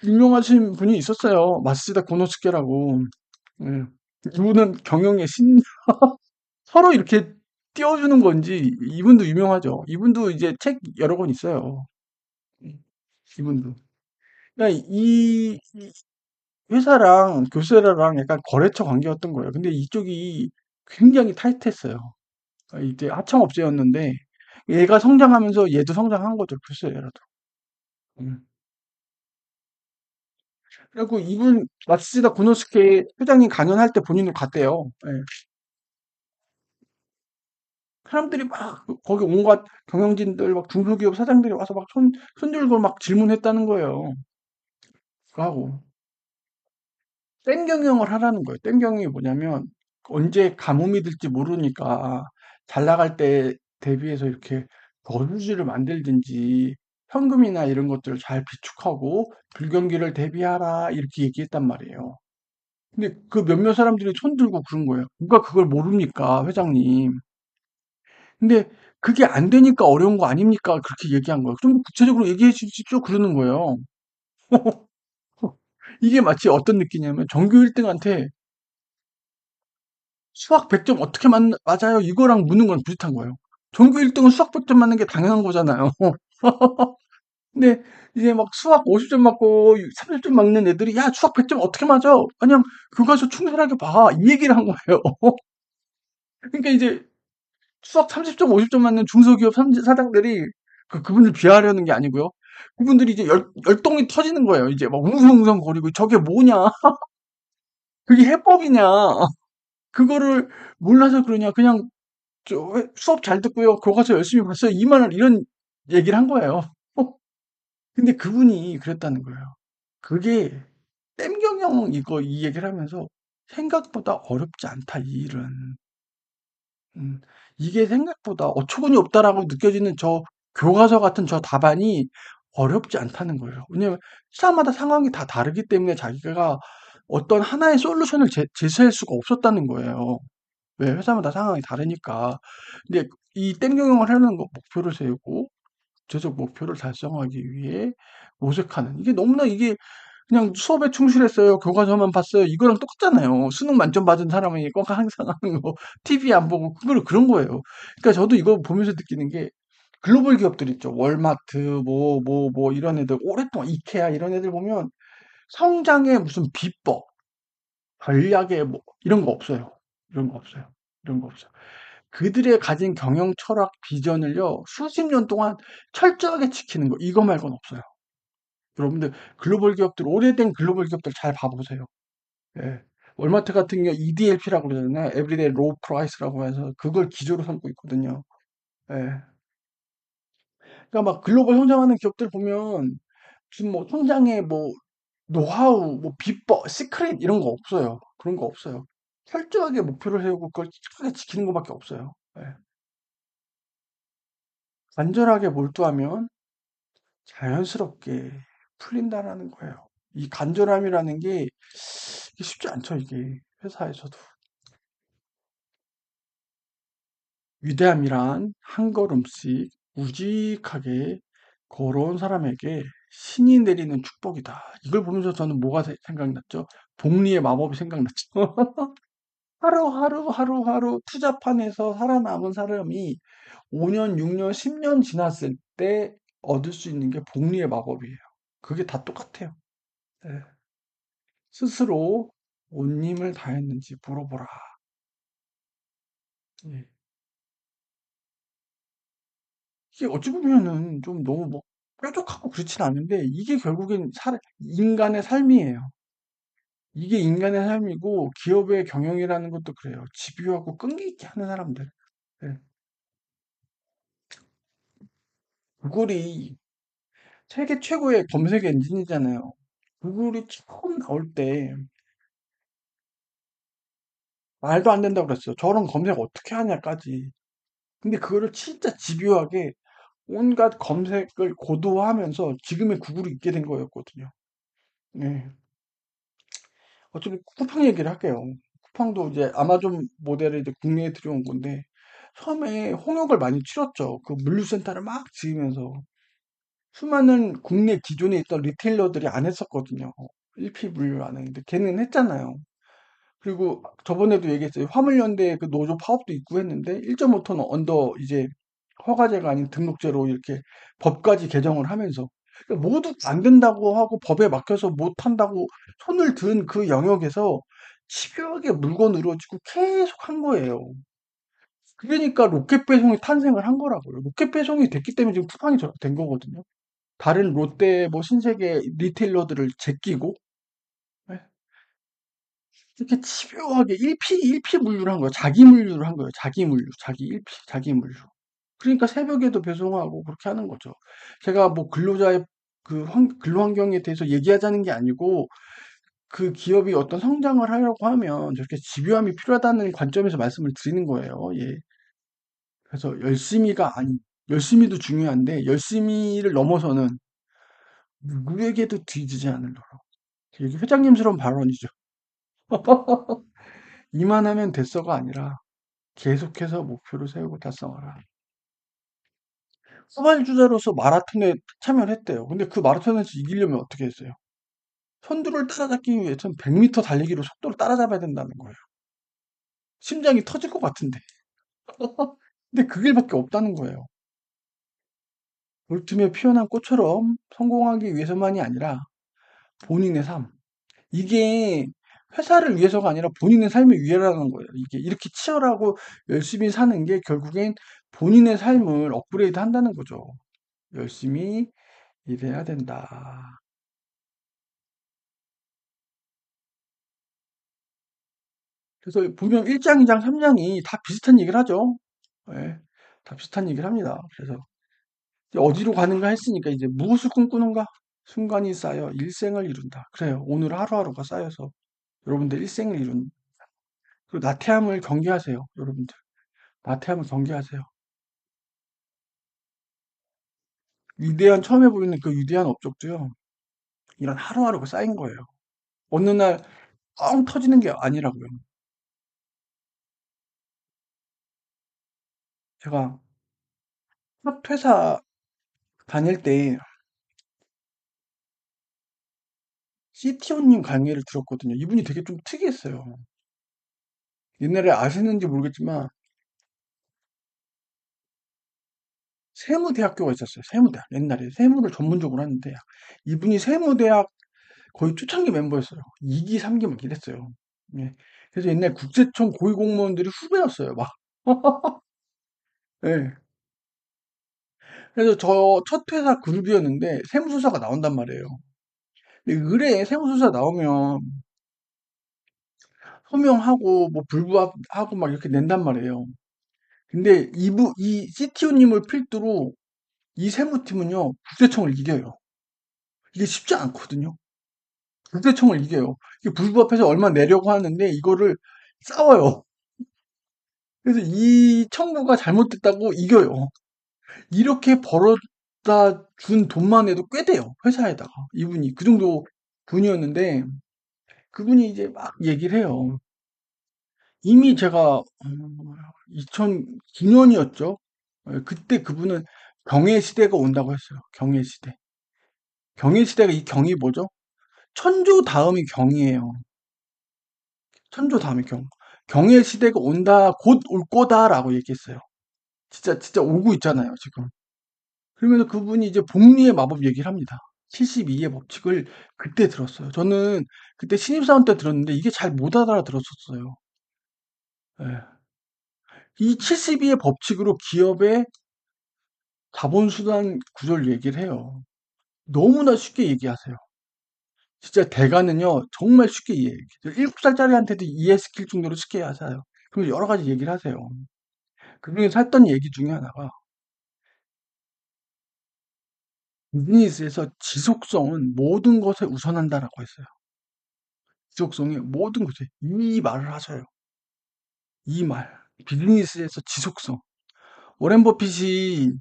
유명하신 분이 있었어요. 마쓰다 고노스케라고. 예. 이분은 경영의 신, 서로 이렇게 띄워주는 건지 이분도 유명하죠. 이분도 이제 책 여러 권 있어요. 이분도. 그러니까 이 회사랑 교세라랑 약간 거래처 관계였던 거예요. 근데 이쪽이 굉장히 타이트했어요. 이제 하청업체였는데 얘가 성장하면서 얘도 성장한 거죠. 교세라도. 음. 그리고 이분 마츠다 고노스케 회장님 강연할 때 본인도 갔대요. 예. 사람들이 막 거기 온갖 경영진들 막 중소기업 사장들이 와서 막 손 들고 막 질문했다는 거예요. 그거 하고 땡 경영을 하라는 거예요. 땡 경영이 뭐냐면 언제 가뭄이 들지 모르니까 잘 나갈 때 대비해서 이렇게 거주지를 만들든지 현금이나 이런 것들을 잘 비축하고 불경기를 대비하라 이렇게 얘기했단 말이에요. 근데 그 몇몇 사람들이 손 들고 그런 거예요. 누가 그걸 모릅니까, 회장님. 근데 그게 안 되니까 어려운 거 아닙니까? 그렇게 얘기한 거예요. 좀 구체적으로 얘기해 주십시오. 그러는 거예요. 이게 마치 어떤 느낌이냐면 전교 1등한테 수학 100점 어떻게 맞아요? 이거랑 묻는 거랑 비슷한 거예요. 전교 1등은 수학 100점 맞는 게 당연한 거잖아요. 근데 이제 막 수학 50점 맞고 30점 맞는 애들이 야, 수학 100점 어떻게 맞아? 그냥 교과서 충실하게 봐. 이 얘기를 한 거예요. 그러니까 이제 수학 30점, 50점 맞는 중소기업 사장들이 그분들 비하하려는 게 아니고요. 그분들이 이제 열동이 터지는 거예요. 이제 막 웅성웅성거리고 저게 뭐냐? 그게 해법이냐? 그거를 몰라서 그러냐? 그냥 수업 잘 듣고요. 교과서 열심히 봤어요. 이만을 이런 얘기를 한 거예요. 근데 그분이 그랬다는 거예요. 그게 땜경영 이거 이 얘기를 하면서 생각보다 어렵지 않다, 이 일은. 음, 이게 생각보다 어처구니 없다라고 느껴지는 저 교과서 같은 저 답안이 어렵지 않다는 거예요. 왜냐면 사람마다 상황이 다 다르기 때문에 자기가 어떤 하나의 솔루션을 제시할 수가 없었다는 거예요. 왜? 회사마다 상황이 다르니까. 근데 이 땡경영을 하는 거 목표를 세우고 구체적 목표를 달성하기 위해 모색하는 이게 너무나 이게 그냥 수업에 충실했어요. 교과서만 봤어요. 이거랑 똑같잖아요. 수능 만점 받은 사람이 꼭 항상 하는 거 TV 안 보고 그걸 그런 거예요. 그러니까 저도 이거 보면서 느끼는 게 글로벌 기업들 있죠. 월마트 뭐 이런 애들 오랫동안 이케아 이런 애들 보면 성장의 무슨 비법, 전략의 뭐 이런 거 없어요. 이런 거 없어요. 이런 거 없어요. 그들의 가진 경영 철학 비전을요. 수십 년 동안 철저하게 지키는 거 이거 말고는 없어요. 여러분들 글로벌 기업들 오래된 글로벌 기업들 잘 봐보세요. 예. 월마트 같은 경우 EDLP라고 그러잖아요. Everyday Low Price라고 해서 그걸 기조로 삼고 있거든요. 예. 그러니까 막 글로벌 성장하는 기업들 보면 지금 뭐 성장의 뭐 노하우, 뭐 비법, 시크릿 이런 거 없어요. 그런 거 없어요. 철저하게 목표를 세우고 그걸 철저하게 지키는 것밖에 없어요. 예. 간절하게 몰두하면 자연스럽게 풀린다라는 거예요. 이 간절함이라는 게 이게 쉽지 않죠, 이게 회사에서도. 위대함이란 한 걸음씩 우직하게 걸어온 사람에게 신이 내리는 축복이다. 이걸 보면서 저는 뭐가 생각났죠? 복리의 마법이 생각났죠. 하루하루 투자판에서 살아남은 사람이 5년, 6년, 10년 지났을 때 얻을 수 있는 게 복리의 마법이에요. 그게 다 똑같아요. 네. 스스로 온 힘을 다했는지 물어보라. 예. 이게 어찌 보면은 좀 너무 뭐 뾰족하고 그렇진 않은데 이게 결국엔 인간의 삶이에요. 이게 인간의 삶이고 기업의 경영이라는 것도 그래요. 집요하고 끈기 있게 하는 사람들. 예. 구글이 세계 최고의 검색 엔진이잖아요. 구글이 처음 나올 때 말도 안 된다고 그랬어요. 저런 검색 어떻게 하냐까지. 근데 그거를 진짜 집요하게 온갖 검색을 고도화하면서 지금의 구글이 있게 된 거였거든요. 네. 어차피 쿠팡 얘기를 할게요. 쿠팡도 이제 아마존 모델을 이제 국내에 들여온 건데 처음에 홍역을 많이 치렀죠. 그 물류센터를 막 지으면서 수많은 국내 기존에 있던 리테일러들이 안 했었거든요. 1P 물류 안 했는데 걔는 했잖아요. 그리고 저번에도 얘기했어요. 화물연대 그 노조 파업도 있고 했는데 1.5톤 언더 이제 허가제가 아닌 등록제로 이렇게 법까지 개정을 하면서 그러니까 모두 안 된다고 하고 법에 막혀서 못 한다고 손을 든 그 영역에서 집요하게 물건 늘어지고 계속 한 거예요. 그러니까 로켓 배송이 탄생을 한 거라고요. 로켓 배송이 됐기 때문에 지금 쿠팡이 저렇게 된 거거든요. 다른 롯데 뭐 신세계 리테일러들을 제끼고 예? 이렇게 집요하게 1피 물류를 한 거예요. 자기 물류를 한 거예요. 자기 물류, 자기 1피, 자기 물류. 그러니까 새벽에도 배송하고 그렇게 하는 거죠. 제가 뭐 근로자의 그 근로 환경에 대해서 얘기하자는 게 아니고 그 기업이 어떤 성장을 하려고 하면 저렇게 집요함이 필요하다는 관점에서 말씀을 드리는 거예요. 예. 그래서 열심히도 중요한데 열심히를 넘어서는 누구에게도 뒤지지 않으려고. 이게 회장님스러운 발언이죠. 이만하면 됐어가 아니라 계속해서 목표를 세우고 달성하라. 후발주자로서 마라톤에 참여를 했대요. 근데 그 마라톤에서 이기려면 어떻게 했어요? 선두를 따라잡기 위해서는 100m 달리기로 속도를 따라잡아야 된다는 거예요. 심장이 터질 것 같은데. 근데 그 길밖에 없다는 거예요. 볼트며 피어난 꽃처럼 성공하기 위해서만이 아니라 본인의 삶. 이게 회사를 위해서가 아니라 본인의 삶을 위해라는 거예요. 이게 이렇게 치열하고 열심히 사는 게 결국엔 본인의 삶을 업그레이드 한다는 거죠. 열심히 일해야 된다. 그래서 보면 1장, 2장, 3장이 다 비슷한 얘기를 하죠. 예, 다 비슷한 얘기를 합니다. 그래서 이제 어디로 가는가 했으니까 이제 무엇을 꿈꾸는가? 순간이 쌓여 일생을 이룬다. 그래요. 오늘 하루하루가 쌓여서 여러분들 일생을 이룬. 그리고 나태함을 경계하세요. 여러분들. 나태함을 경계하세요. 처음에 보이는 그 위대한 업적도요. 이런 하루하루가 쌓인 거예요. 어느 날 뻥 터지는 게 아니라고요. 제가 첫 회사 다닐 때 CTO님 강의를 들었거든요. 이분이 되게 좀 특이했어요. 옛날에 아시는지 모르겠지만 세무대학교가 있었어요. 세무대학. 옛날에 세무를 전문적으로 하는 대학. 이분이 세무대학 거의 초창기 멤버였어요. 2기, 3기 막 이랬어요. 예. 그래서 옛날 국세청 고위공무원들이 후배였어요. 막. 예. 그래서 저 첫 회사 그룹이었는데 세무조사가 나온단 말이에요. 근데 의뢰에 세무조사 나오면 소명하고 뭐 불부하고 막 이렇게 낸단 말이에요. 근데 이 CTO님을 필두로 이 세무팀은요, 국세청을 이겨요. 이게 쉽지 않거든요. 국세청을 이겨요. 이게 불법 앞에서 얼마 내려고 하는데 이거를 싸워요. 그래서 이 청구가 잘못됐다고 이겨요. 이렇게 벌어다 준 돈만 해도 꽤 돼요. 회사에다가. 이분이 그 정도 돈이었는데 그분이 이제 막 얘기를 해요. 이미 제가 2009년이었죠. 그때 그분은 경의 시대가 온다고 했어요. 경의 시대. 경의 시대가 이 경이 뭐죠? 천조 다음이 경이에요. 천조 다음이 경. 경의 시대가 온다, 곧 올 거다라고 얘기했어요. 진짜 오고 있잖아요, 지금. 그러면서 그분이 이제 복리의 마법 얘기를 합니다. 72의 법칙을 그때 들었어요. 저는 그때 신입사원 때 들었는데 이게 잘 못 알아들었었어요. 예. 이 72의 법칙으로 기업의 자본수단 구조를 얘기를 해요. 너무나 쉽게 얘기하세요. 진짜 대가는요, 정말 쉽게 이해해요. 7살짜리한테도 이해시킬 정도로 쉽게 하세요. 그리고 여러 가지 얘기를 하세요. 그 중에서 했던 얘기 중에 하나가, 비즈니스에서 지속성은 모든 것에 우선한다라고 했어요. 지속성이 모든 것에, 이 말을 하셔요. 이 말. 비즈니스에서 지속성. 워렌 버핏이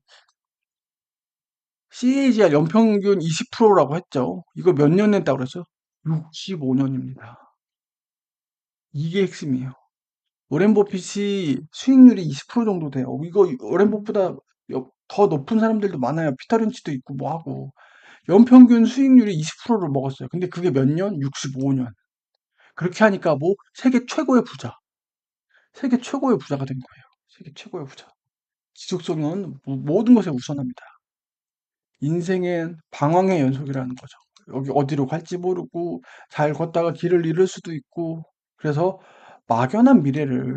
CAGR 연평균 20%라고 했죠. 이거 몇 년 냈다고 그랬어요? 65년입니다. 이게 핵심이에요. 워렌 버핏이 수익률이 20% 정도 돼요. 이거 워렌 버핏보다 더 높은 사람들도 많아요. 피터 린치도 있고 뭐 하고. 연평균 수익률이 20%를 먹었어요. 근데 그게 몇 년? 65년. 그렇게 하니까 뭐 세계 최고의 부자. 세계 최고의 부자가 된 거예요. 세계 최고의 부자. 지속성은 모든 것에 우선합니다. 인생은 방황의 연속이라는 거죠. 여기 어디로 갈지 모르고 잘 걷다가 길을 잃을 수도 있고 그래서 막연한 미래를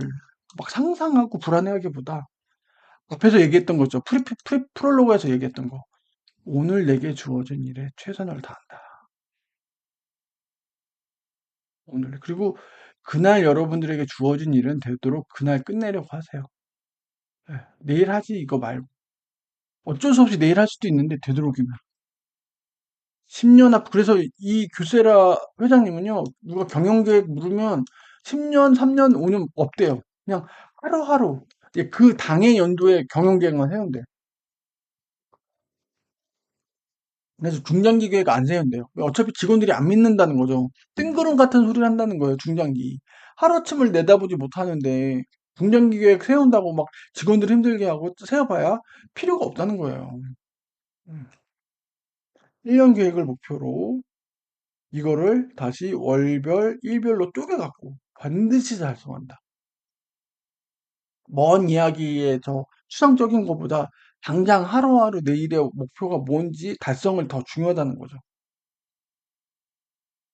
막 상상하고 불안해하기보다 앞에서 얘기했던 거죠. 프롤로그에서 얘기했던 거. 오늘 내게 주어진 일에 최선을 다한다. 오늘. 그리고 그날 여러분들에게 주어진 일은 되도록 그날 끝내려고 하세요. 예, 내일 하지 이거 말고. 어쩔 수 없이 내일 할 수도 있는데 되도록이면. 10년 앞, 그래서 이 교세라 회장님은요, 누가 경영계획 물으면 10년, 3년, 5년 없대요. 그냥 하루하루. 예, 그 당해 연도에 경영계획만 세운대요. 그래서 중장기 계획 안 세운대요. 어차피 직원들이 안 믿는다는 거죠. 뜬구름 같은 소리를 한다는 거예요, 중장기. 하루아침을 내다보지 못하는데, 중장기 계획 세운다고 막 직원들 힘들게 하고 세워봐야 필요가 없다는 거예요. 1년 계획을 목표로 이거를 다시 월별, 일별로 쪼개갖고 반드시 달성한다. 먼 이야기의 저 추상적인 것보다 당장 하루하루 내일의 목표가 뭔지 달성을 더 중요하다는 거죠.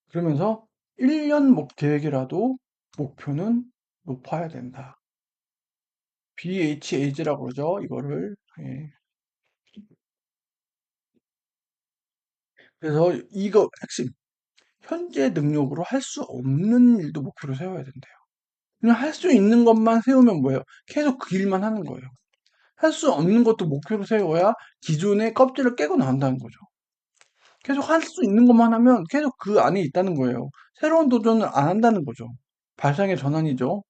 그러면서 1년 계획이라도 목표는 높아야 된다. BHAG라고 그러죠. 이거를. 예. 그래서 이거 핵심. 현재 능력으로 할 수 없는 일도 목표로 세워야 된대요. 그냥 할 수 있는 것만 세우면 뭐예요? 계속 그 일만 하는 거예요. 할 수 없는 것도 목표로 세워야 기존의 껍질을 깨고 나온다는 거죠. 계속 할 수 있는 것만 하면 계속 그 안에 있다는 거예요. 새로운 도전을 안 한다는 거죠. 발상의 전환이죠.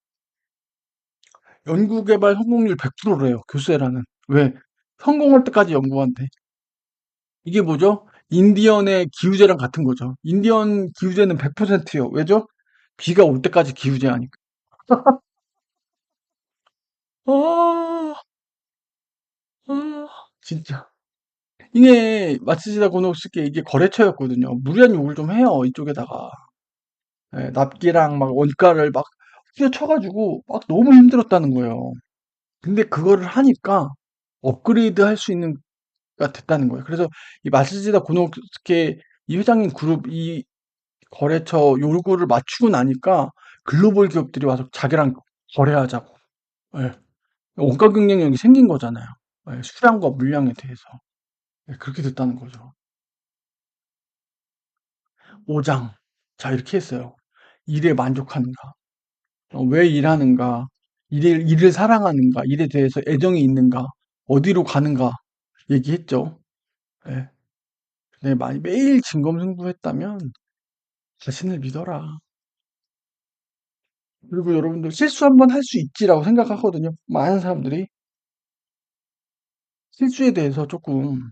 연구개발 성공률 100%래요. 교세라는. 왜? 성공할 때까지 연구한대. 이게 뭐죠? 인디언의 기후제랑 같은 거죠. 인디언 기후제는 100%예요. 왜죠? 비가 올 때까지 기후제 하니까. 아, 진짜. 이게 마츠시다 고노스케 이게 거래처였거든요. 무리한 요구를 좀 해요. 이쪽에다가. 예, 납기랑 막 원가를 막 휘어쳐가지고 막 너무 힘들었다는 거예요. 근데 그거를 하니까 업그레이드 할 수 있는 가 됐다는 거예요. 그래서 이 마츠시다 고노스케 이 회장님 그룹 이 거래처 요구를 맞추고 나니까 글로벌 기업들이 와서 자기랑 거래하자고. 예, 원가 경쟁력이 생긴 거잖아요. 예, 수량과 물량에 대해서. 예, 그렇게 됐다는 거죠. 5장. 자, 이렇게 했어요. 일에 만족하는가? 왜 일하는가? 일을 사랑하는가? 일에 대해서 애정이 있는가? 어디로 가는가? 얘기했죠. 예. 네, 매일 진검승부했다면 자신을 믿어라. 그리고 여러분들 실수 한번 할 수 있지라고 생각하거든요. 많은 사람들이 실수에 대해서 조금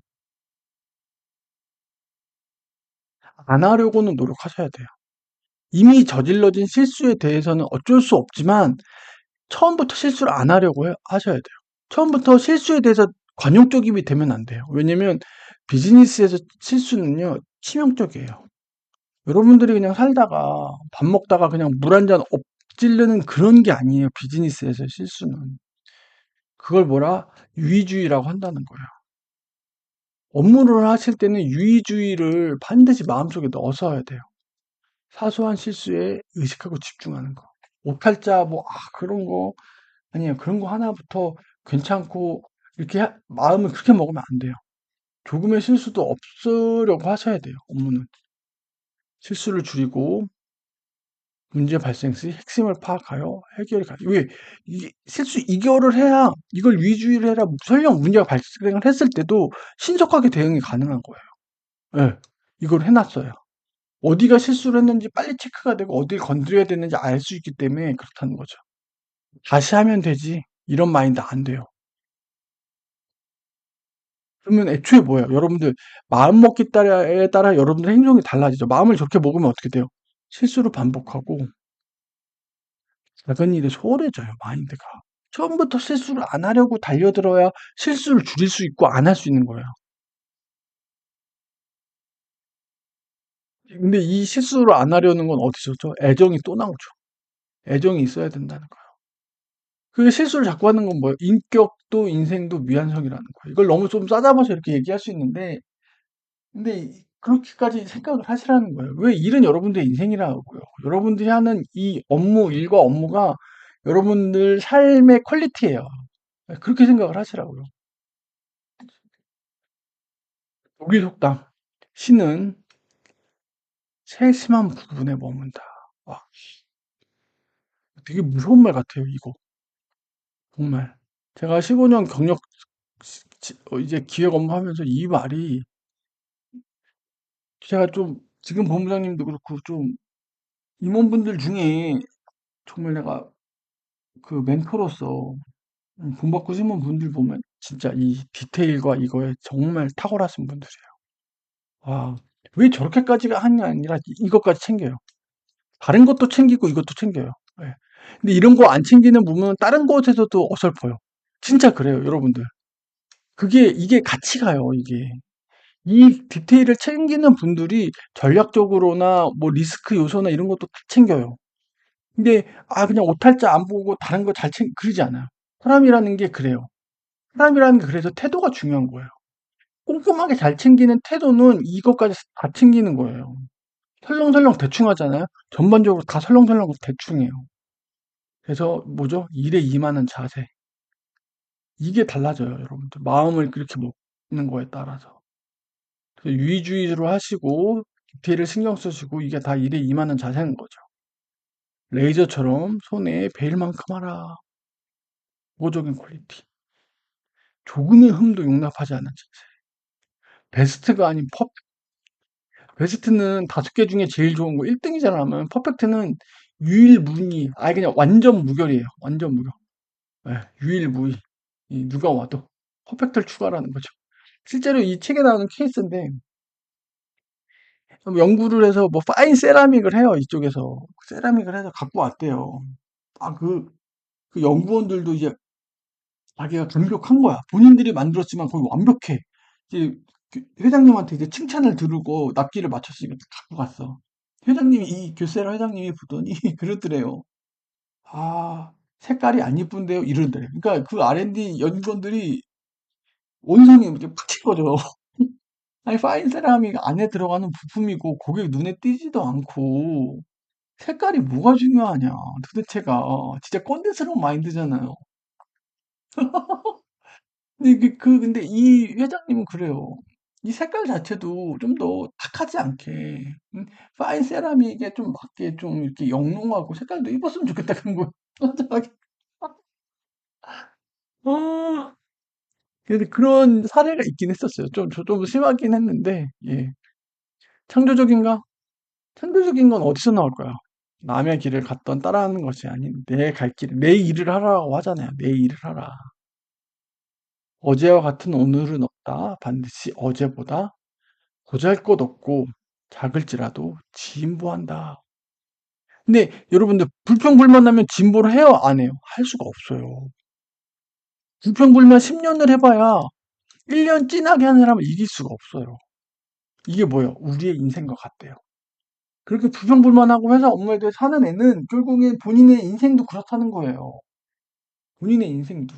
안 하려고는 노력하셔야 돼요. 이미 저질러진 실수에 대해서는 어쩔 수 없지만 처음부터 실수를 안 하려고 하셔야 돼요. 처음부터 실수에 대해서 관용적임이 되면 안 돼요. 왜냐면 비즈니스에서 실수는요, 치명적이에요. 여러분들이 그냥 살다가 밥 먹다가 그냥 물 한 잔 엎질르는 그런 게 아니에요. 비즈니스에서 실수는. 그걸 뭐라? 유의주의라고 한다는 거예요. 업무를 하실 때는 유의주의를 반드시 마음속에 넣어서 해야 돼요. 사소한 실수에 의식하고 집중하는 거. 오탈자, 뭐, 그런 거, 아니에요. 그런 거 하나부터 괜찮고, 이렇게 마음을 그렇게 먹으면 안 돼요. 조금의 실수도 없으려고 하셔야 돼요. 업무는. 실수를 줄이고, 문제 발생 시 핵심을 파악하여 해결을 왜, 이 실수 이결을 해야, 이걸 위주의를 해라, 설령 문제가 발생을 했을 때도 신속하게 대응이 가능한 거예요. 예. 이걸 해놨어요. 어디가 실수를 했는지 빨리 체크가 되고 어딜 건드려야 되는지 알 수 있기 때문에 그렇다는 거죠. 다시 하면 되지. 이런 마인드 안 돼요. 그러면 애초에 뭐예요? 여러분들 마음 먹기 따라 여러분들 행동이 달라지죠. 마음을 저렇게 먹으면 어떻게 돼요? 실수를 반복하고 작은 일에 소홀해져요, 마인드가. 처음부터 실수를 안 하려고 달려들어야 실수를 줄일 수 있고 안 할 수 있는 거예요. 근데 이 실수를 안 하려는 건 어디서 죠? 애정이 또 나오죠. 애정이 있어야 된다는 거예요. 그 실수를 자꾸 하는 건 뭐예요? 인격도 인생도 미완성이라는 거예요. 이걸 너무 좀 싸잡아서 이렇게 얘기할 수 있는데, 근데 그렇게까지 생각을 하시라는 거예요. 왜 일은 여러분들의 인생이라고요. 여러분들이 하는 이 업무, 일과 업무가 여러분들 삶의 퀄리티예요. 그렇게 생각을 하시라고요. 독일 속담. 신은 세심한 부분에 머문다. 와, 되게 무서운 말 같아요, 이거. 정말. 제가 15년 경력, 이제 기획 업무 하면서 이 말이 제가 좀, 지금 본부장님도 그렇고 좀 임원분들 중에 정말 내가 그 멘토로서 본받고 싶은 분들 보면 진짜 이 디테일과 이거에 정말 탁월하신 분들이에요. 와, 왜 저렇게까지가 하는 게 아니라 이것까지 챙겨요. 다른 것도 챙기고 이것도 챙겨요. 예. 근데 이런 거 안 챙기는 부분은 다른 곳에서도 어설퍼요. 진짜 그래요, 여러분들. 이게 같이 가요, 이게. 이 디테일을 챙기는 분들이 전략적으로나 뭐 리스크 요소나 이런 것도 다 챙겨요. 근데, 그냥 오탈자 안 보고 다른 거 그러지 않아요. 사람이라는 게 그래요. 사람이라는 게 그래서 태도가 중요한 거예요. 꼼꼼하게 잘 챙기는 태도는 이것까지 다 챙기는 거예요. 설렁설렁 대충 하잖아요. 전반적으로 다 설렁설렁 대충해요. 그래서 뭐죠? 일에 임하는 자세. 이게 달라져요, 여러분들. 마음을 그렇게 먹는 거에 따라서. 그래서 유의주의로 하시고, 디테일을 신경 쓰시고, 이게 다 일에 임하는 자세인 거죠. 레이저처럼 손에 베일만큼 하라. 고적인 퀄리티. 조금의 흠도 용납하지 않는 자세. 베스트가 아닌 베스트는 5개 중에 제일 좋은 거 1등이잖아. 퍼펙트는 유일무이. 그냥 완전 무결이에요. 완전 무결. 예, 유일무이. 누가 와도 퍼펙트를 추구하라는 거죠. 실제로 이 책에 나오는 케이스인데, 연구를 해서 뭐 파인 세라믹을 해요, 이쪽에서. 세라믹을 해서 갖고 왔대요. 그 연구원들도 이제 자기가 감격한 거야. 본인들이 만들었지만 거의 완벽해. 이제 회장님한테 이제 칭찬을 들고 납기를 맞췄으니까 갖고 갔어. 이 교세라 회장님이 보더니 그러더래요. 색깔이 안 이쁜데요? 이러더래. 그러니까 그 R&D 연구원들이 온성이 이제 팍친 거죠. 아니, 파인 세라믹 안에 들어가는 부품이고, 그게 눈에 띄지도 않고, 색깔이 뭐가 중요하냐, 도대체가. 진짜 꼰대스러운 마인드잖아요. 근데 이 회장님은 그래요. 이 색깔 자체도 좀 더 탁하지 않게, 파인 세라믹에 좀 맞게 좀 이렇게 영롱하고 색깔도 입었으면 좋겠다, 그런 거. 아, 근데 그런 사례가 있긴 했었어요. 좀 심하긴 했는데, 예. 창조적인가? 창조적인 건 어디서 나올까요? 남의 길을 갔던 따라하는 것이 아닌 내 갈 길, 내 일을 하라고 하잖아요. 내 일을 하라. 어제와 같은 오늘은 없다. 반드시 어제보다 보잘것없고 작을지라도 진보한다. 근데 여러분들 불평불만하면 진보를 해요? 안 해요? 할 수가 없어요. 불평불만 10년을 해봐야 1년 찐하게 하는 사람을 이길 수가 없어요. 이게 뭐예요? 우리의 인생과 같대요. 그렇게 불평불만하고 회사 업무에 대해 사는 애는 결국엔 본인의 인생도 그렇다는 거예요. 본인의 인생도.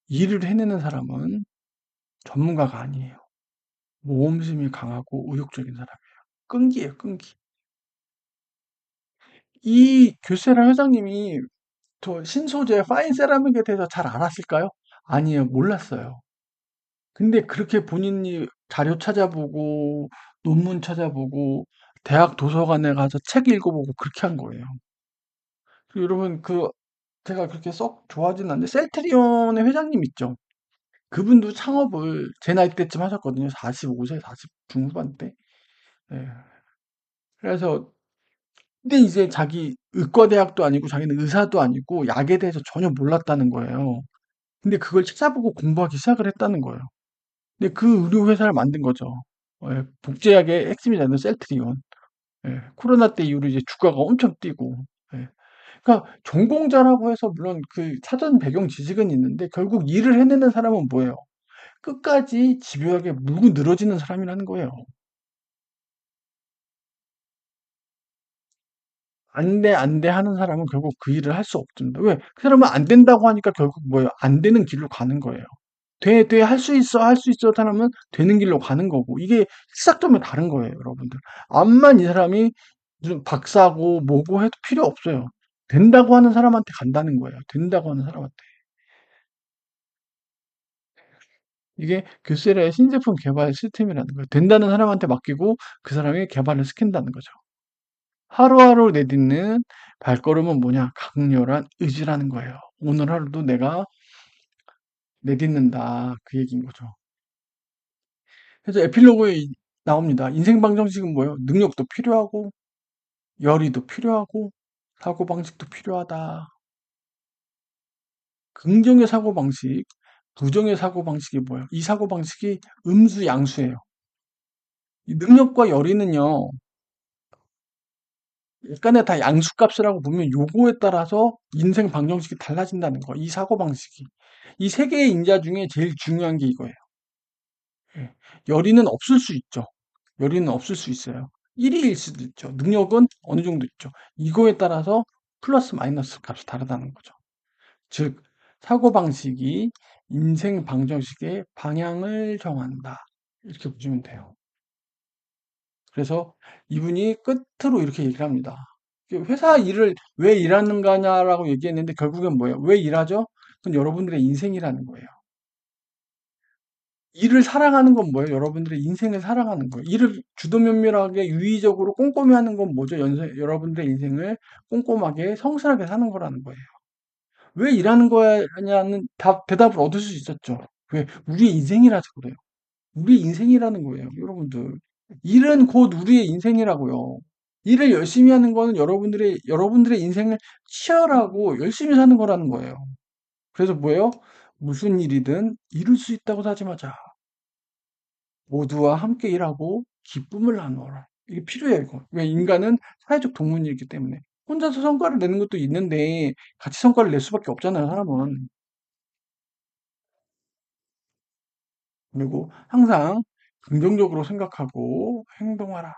일을 해내는 사람은 전문가가 아니에요. 모험심이 강하고 의욕적인 사람이에요. 끈기예요, 끈기. 이 교세라 회장님이 저 신소재 파인 세라믹에 대해서 잘 알았을까요? 아니에요. 몰랐어요. 근데 그렇게 본인이 자료 찾아보고 논문 찾아보고 대학 도서관에 가서 책 읽어보고 그렇게 한 거예요. 그리고 여러분 제가 그렇게 썩 좋아하진 않는데 셀트리온의 회장님 있죠. 그분도 창업을 제 나이 때쯤 하셨거든요. 45세, 40 중후반 때. 예. 그래서 근데 이제 자기 의과대학도 아니고 자기는 의사도 아니고 약에 대해서 전혀 몰랐다는 거예요. 근데 그걸 찾아보고 공부하기 시작을 했다는 거예요. 근데 그 의료 회사를 만든 거죠. 예, 복제약의 핵심이잖아요, 셀트리온. 예, 코로나 때 이후로 이제 주가가 엄청 뛰고. 예. 그러니까 전공자라고 해서 물론 그 사전 배경 지식은 있는데 결국 일을 해내는 사람은 뭐예요? 끝까지 집요하게 물고 늘어지는 사람이라는 거예요. 안 돼, 안 돼 하는 사람은 결국 그 일을 할 수 없습니다. 왜? 그 사람은 안 된다고 하니까 결국 뭐예요? 안 되는 길로 가는 거예요. 돼, 돼, 할 수 있어, 할 수 있어 사람은 되는 길로 가는 거고. 이게 시작점이 다른 거예요, 여러분들. 암만 이 사람이 무슨 박사고 뭐고 해도 필요 없어요. 된다고 하는 사람한테 간다는 거예요. 된다고 하는 사람한테. 이게 교세라의 신제품 개발 시스템이라는 거예요. 된다는 사람한테 맡기고 그 사람이 개발을 시킨다는 거죠. 하루하루 내딛는 발걸음은 뭐냐? 강렬한 의지라는 거예요. 오늘 하루도 내가 내딛는다. 그 얘기인 거죠. 그래서 에필로그에 나옵니다. 인생 방정식은 뭐예요? 능력도 필요하고, 열의도 필요하고, 사고방식도 필요하다. 긍정의 사고방식, 부정의 사고방식이 뭐예요? 이 사고방식이 음수 양수예요. 이 능력과 열의는요, 약간의 다 양수값이라고 보면 요거에 따라서 인생 방정식이 달라진다는 거. 이 사고방식이. 이 세 개의 인자 중에 제일 중요한 게 이거예요. 예. 열의는 없을 수 있죠. 열의는 없을 수 있어요. 1위일 수도 있죠. 능력은 어느 정도 있죠. 이거에 따라서 플러스 마이너스 값이 다르다는 거죠. 즉, 사고방식이 인생 방정식의 방향을 정한다. 이렇게 보시면 돼요. 그래서 이분이 끝으로 이렇게 얘기를 합니다. 회사 일을 왜 일하는가냐라고 얘기했는데 결국엔 뭐예요? 왜 일하죠? 그건 여러분들의 인생이라는 거예요. 일을 사랑하는 건 뭐예요? 여러분들의 인생을 사랑하는 거예요. 일을 주도면밀하게 유의적으로 꼼꼼히 하는 건 뭐죠? 여러분들의 인생을 꼼꼼하게 성실하게 사는 거라는 거예요. 왜 일하는 거냐는 대답을 얻을 수 있었죠. 왜? 우리의 인생이라서 그래요. 우리 인생이라는 거예요, 여러분들. 일은 곧 우리의 인생이라고요. 일을 열심히 하는 거는 여러분들의 인생을 치열하고 열심히 사는 거라는 거예요. 그래서 뭐예요? 무슨 일이든 이룰 수 있다고 다짐하자. 모두와 함께 일하고 기쁨을 나누어라. 이게 필요해요, 이거. 왜 인간은 사회적 동물이기 때문에. 혼자서 성과를 내는 것도 있는데 같이 성과를 낼 수밖에 없잖아요, 사람은. 그리고 항상 긍정적으로 생각하고 행동하라.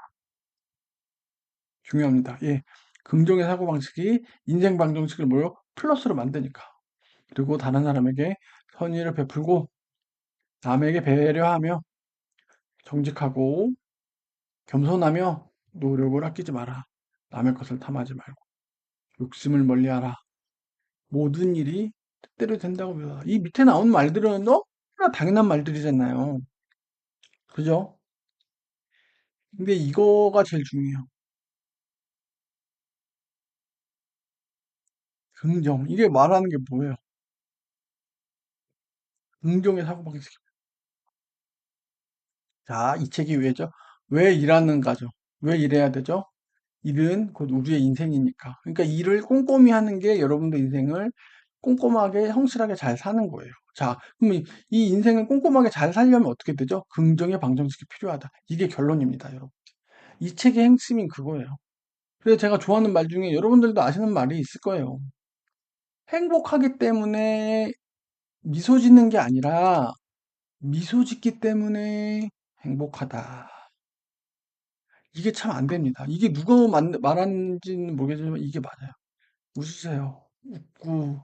중요합니다. 예. 긍정의 사고방식이 인생 방정식을 뭐요? 플러스로 만드니까. 그리고 다른 사람에게 선의를 베풀고 남에게 배려하며 정직하고 겸손하며 노력을 아끼지 마라. 남의 것을 탐하지 말고 욕심을 멀리하라. 모든 일이 뜻대로 된다고 믿어라. 이 밑에 나온 말들은 너무나 당연한 말들이잖아요. 그죠? 근데 이거가 제일 중요해요. 긍정. 이게 말하는 게 뭐예요? 긍정의 사고방식. 자, 이 책이 왜죠? 왜 일하는가죠? 왜 일해야 되죠? 일은 곧 우리의 인생이니까. 그러니까 일을 꼼꼼히 하는 게 여러분들 인생을 꼼꼼하게, 성실하게 잘 사는 거예요. 자, 그럼 이 인생을 꼼꼼하게 잘 살려면 어떻게 되죠? 긍정의 방정식이 필요하다. 이게 결론입니다, 여러분. 이 책의 핵심인 그거예요. 그래서 제가 좋아하는 말 중에 여러분들도 아시는 말이 있을 거예요. 행복하기 때문에 미소 짓는 게 아니라 미소 짓기 때문에 행복하다. 이게 참 안 됩니다. 이게 누가 말하는지는 모르겠지만 이게 맞아요. 웃으세요. 웃고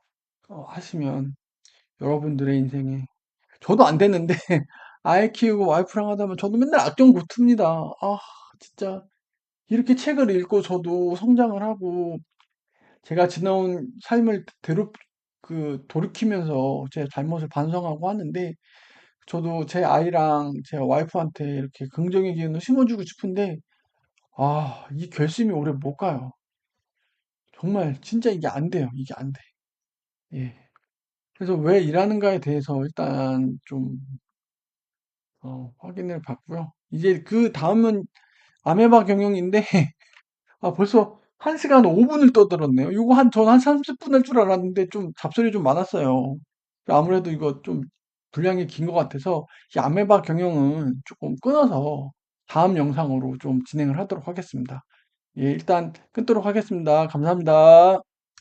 하시면 여러분들의 인생에 저도 안 되는데 아이 키우고 와이프랑 하다 보면 저도 맨날 악정고투입니다. 아, 진짜 이렇게 책을 읽고 저도 성장을 하고 제가 지나온 삶을 돌이키면서 제 잘못을 반성하고 하는데 저도 제 아이랑 제 와이프한테 이렇게 긍정의 기운을 심어주고 싶은데 이 결심이 오래 못 가요. 정말 진짜 이게 안 돼요. 이게 안 돼. 예. 그래서 왜 일하는가에 대해서 일단 좀 확인을 받고요. 이제 그 다음은 아메바 경영인데 벌써 1시간 5분을 떠들었네요. 이거 전 한 30분 할 줄 알았는데 좀 잡설이 좀 많았어요. 아무래도 이거 좀 분량이 긴 것 같아서 이 아메바 경영은 조금 끊어서 다음 영상으로 좀 진행을 하도록 하겠습니다. 예, 일단 끊도록 하겠습니다. 감사합니다.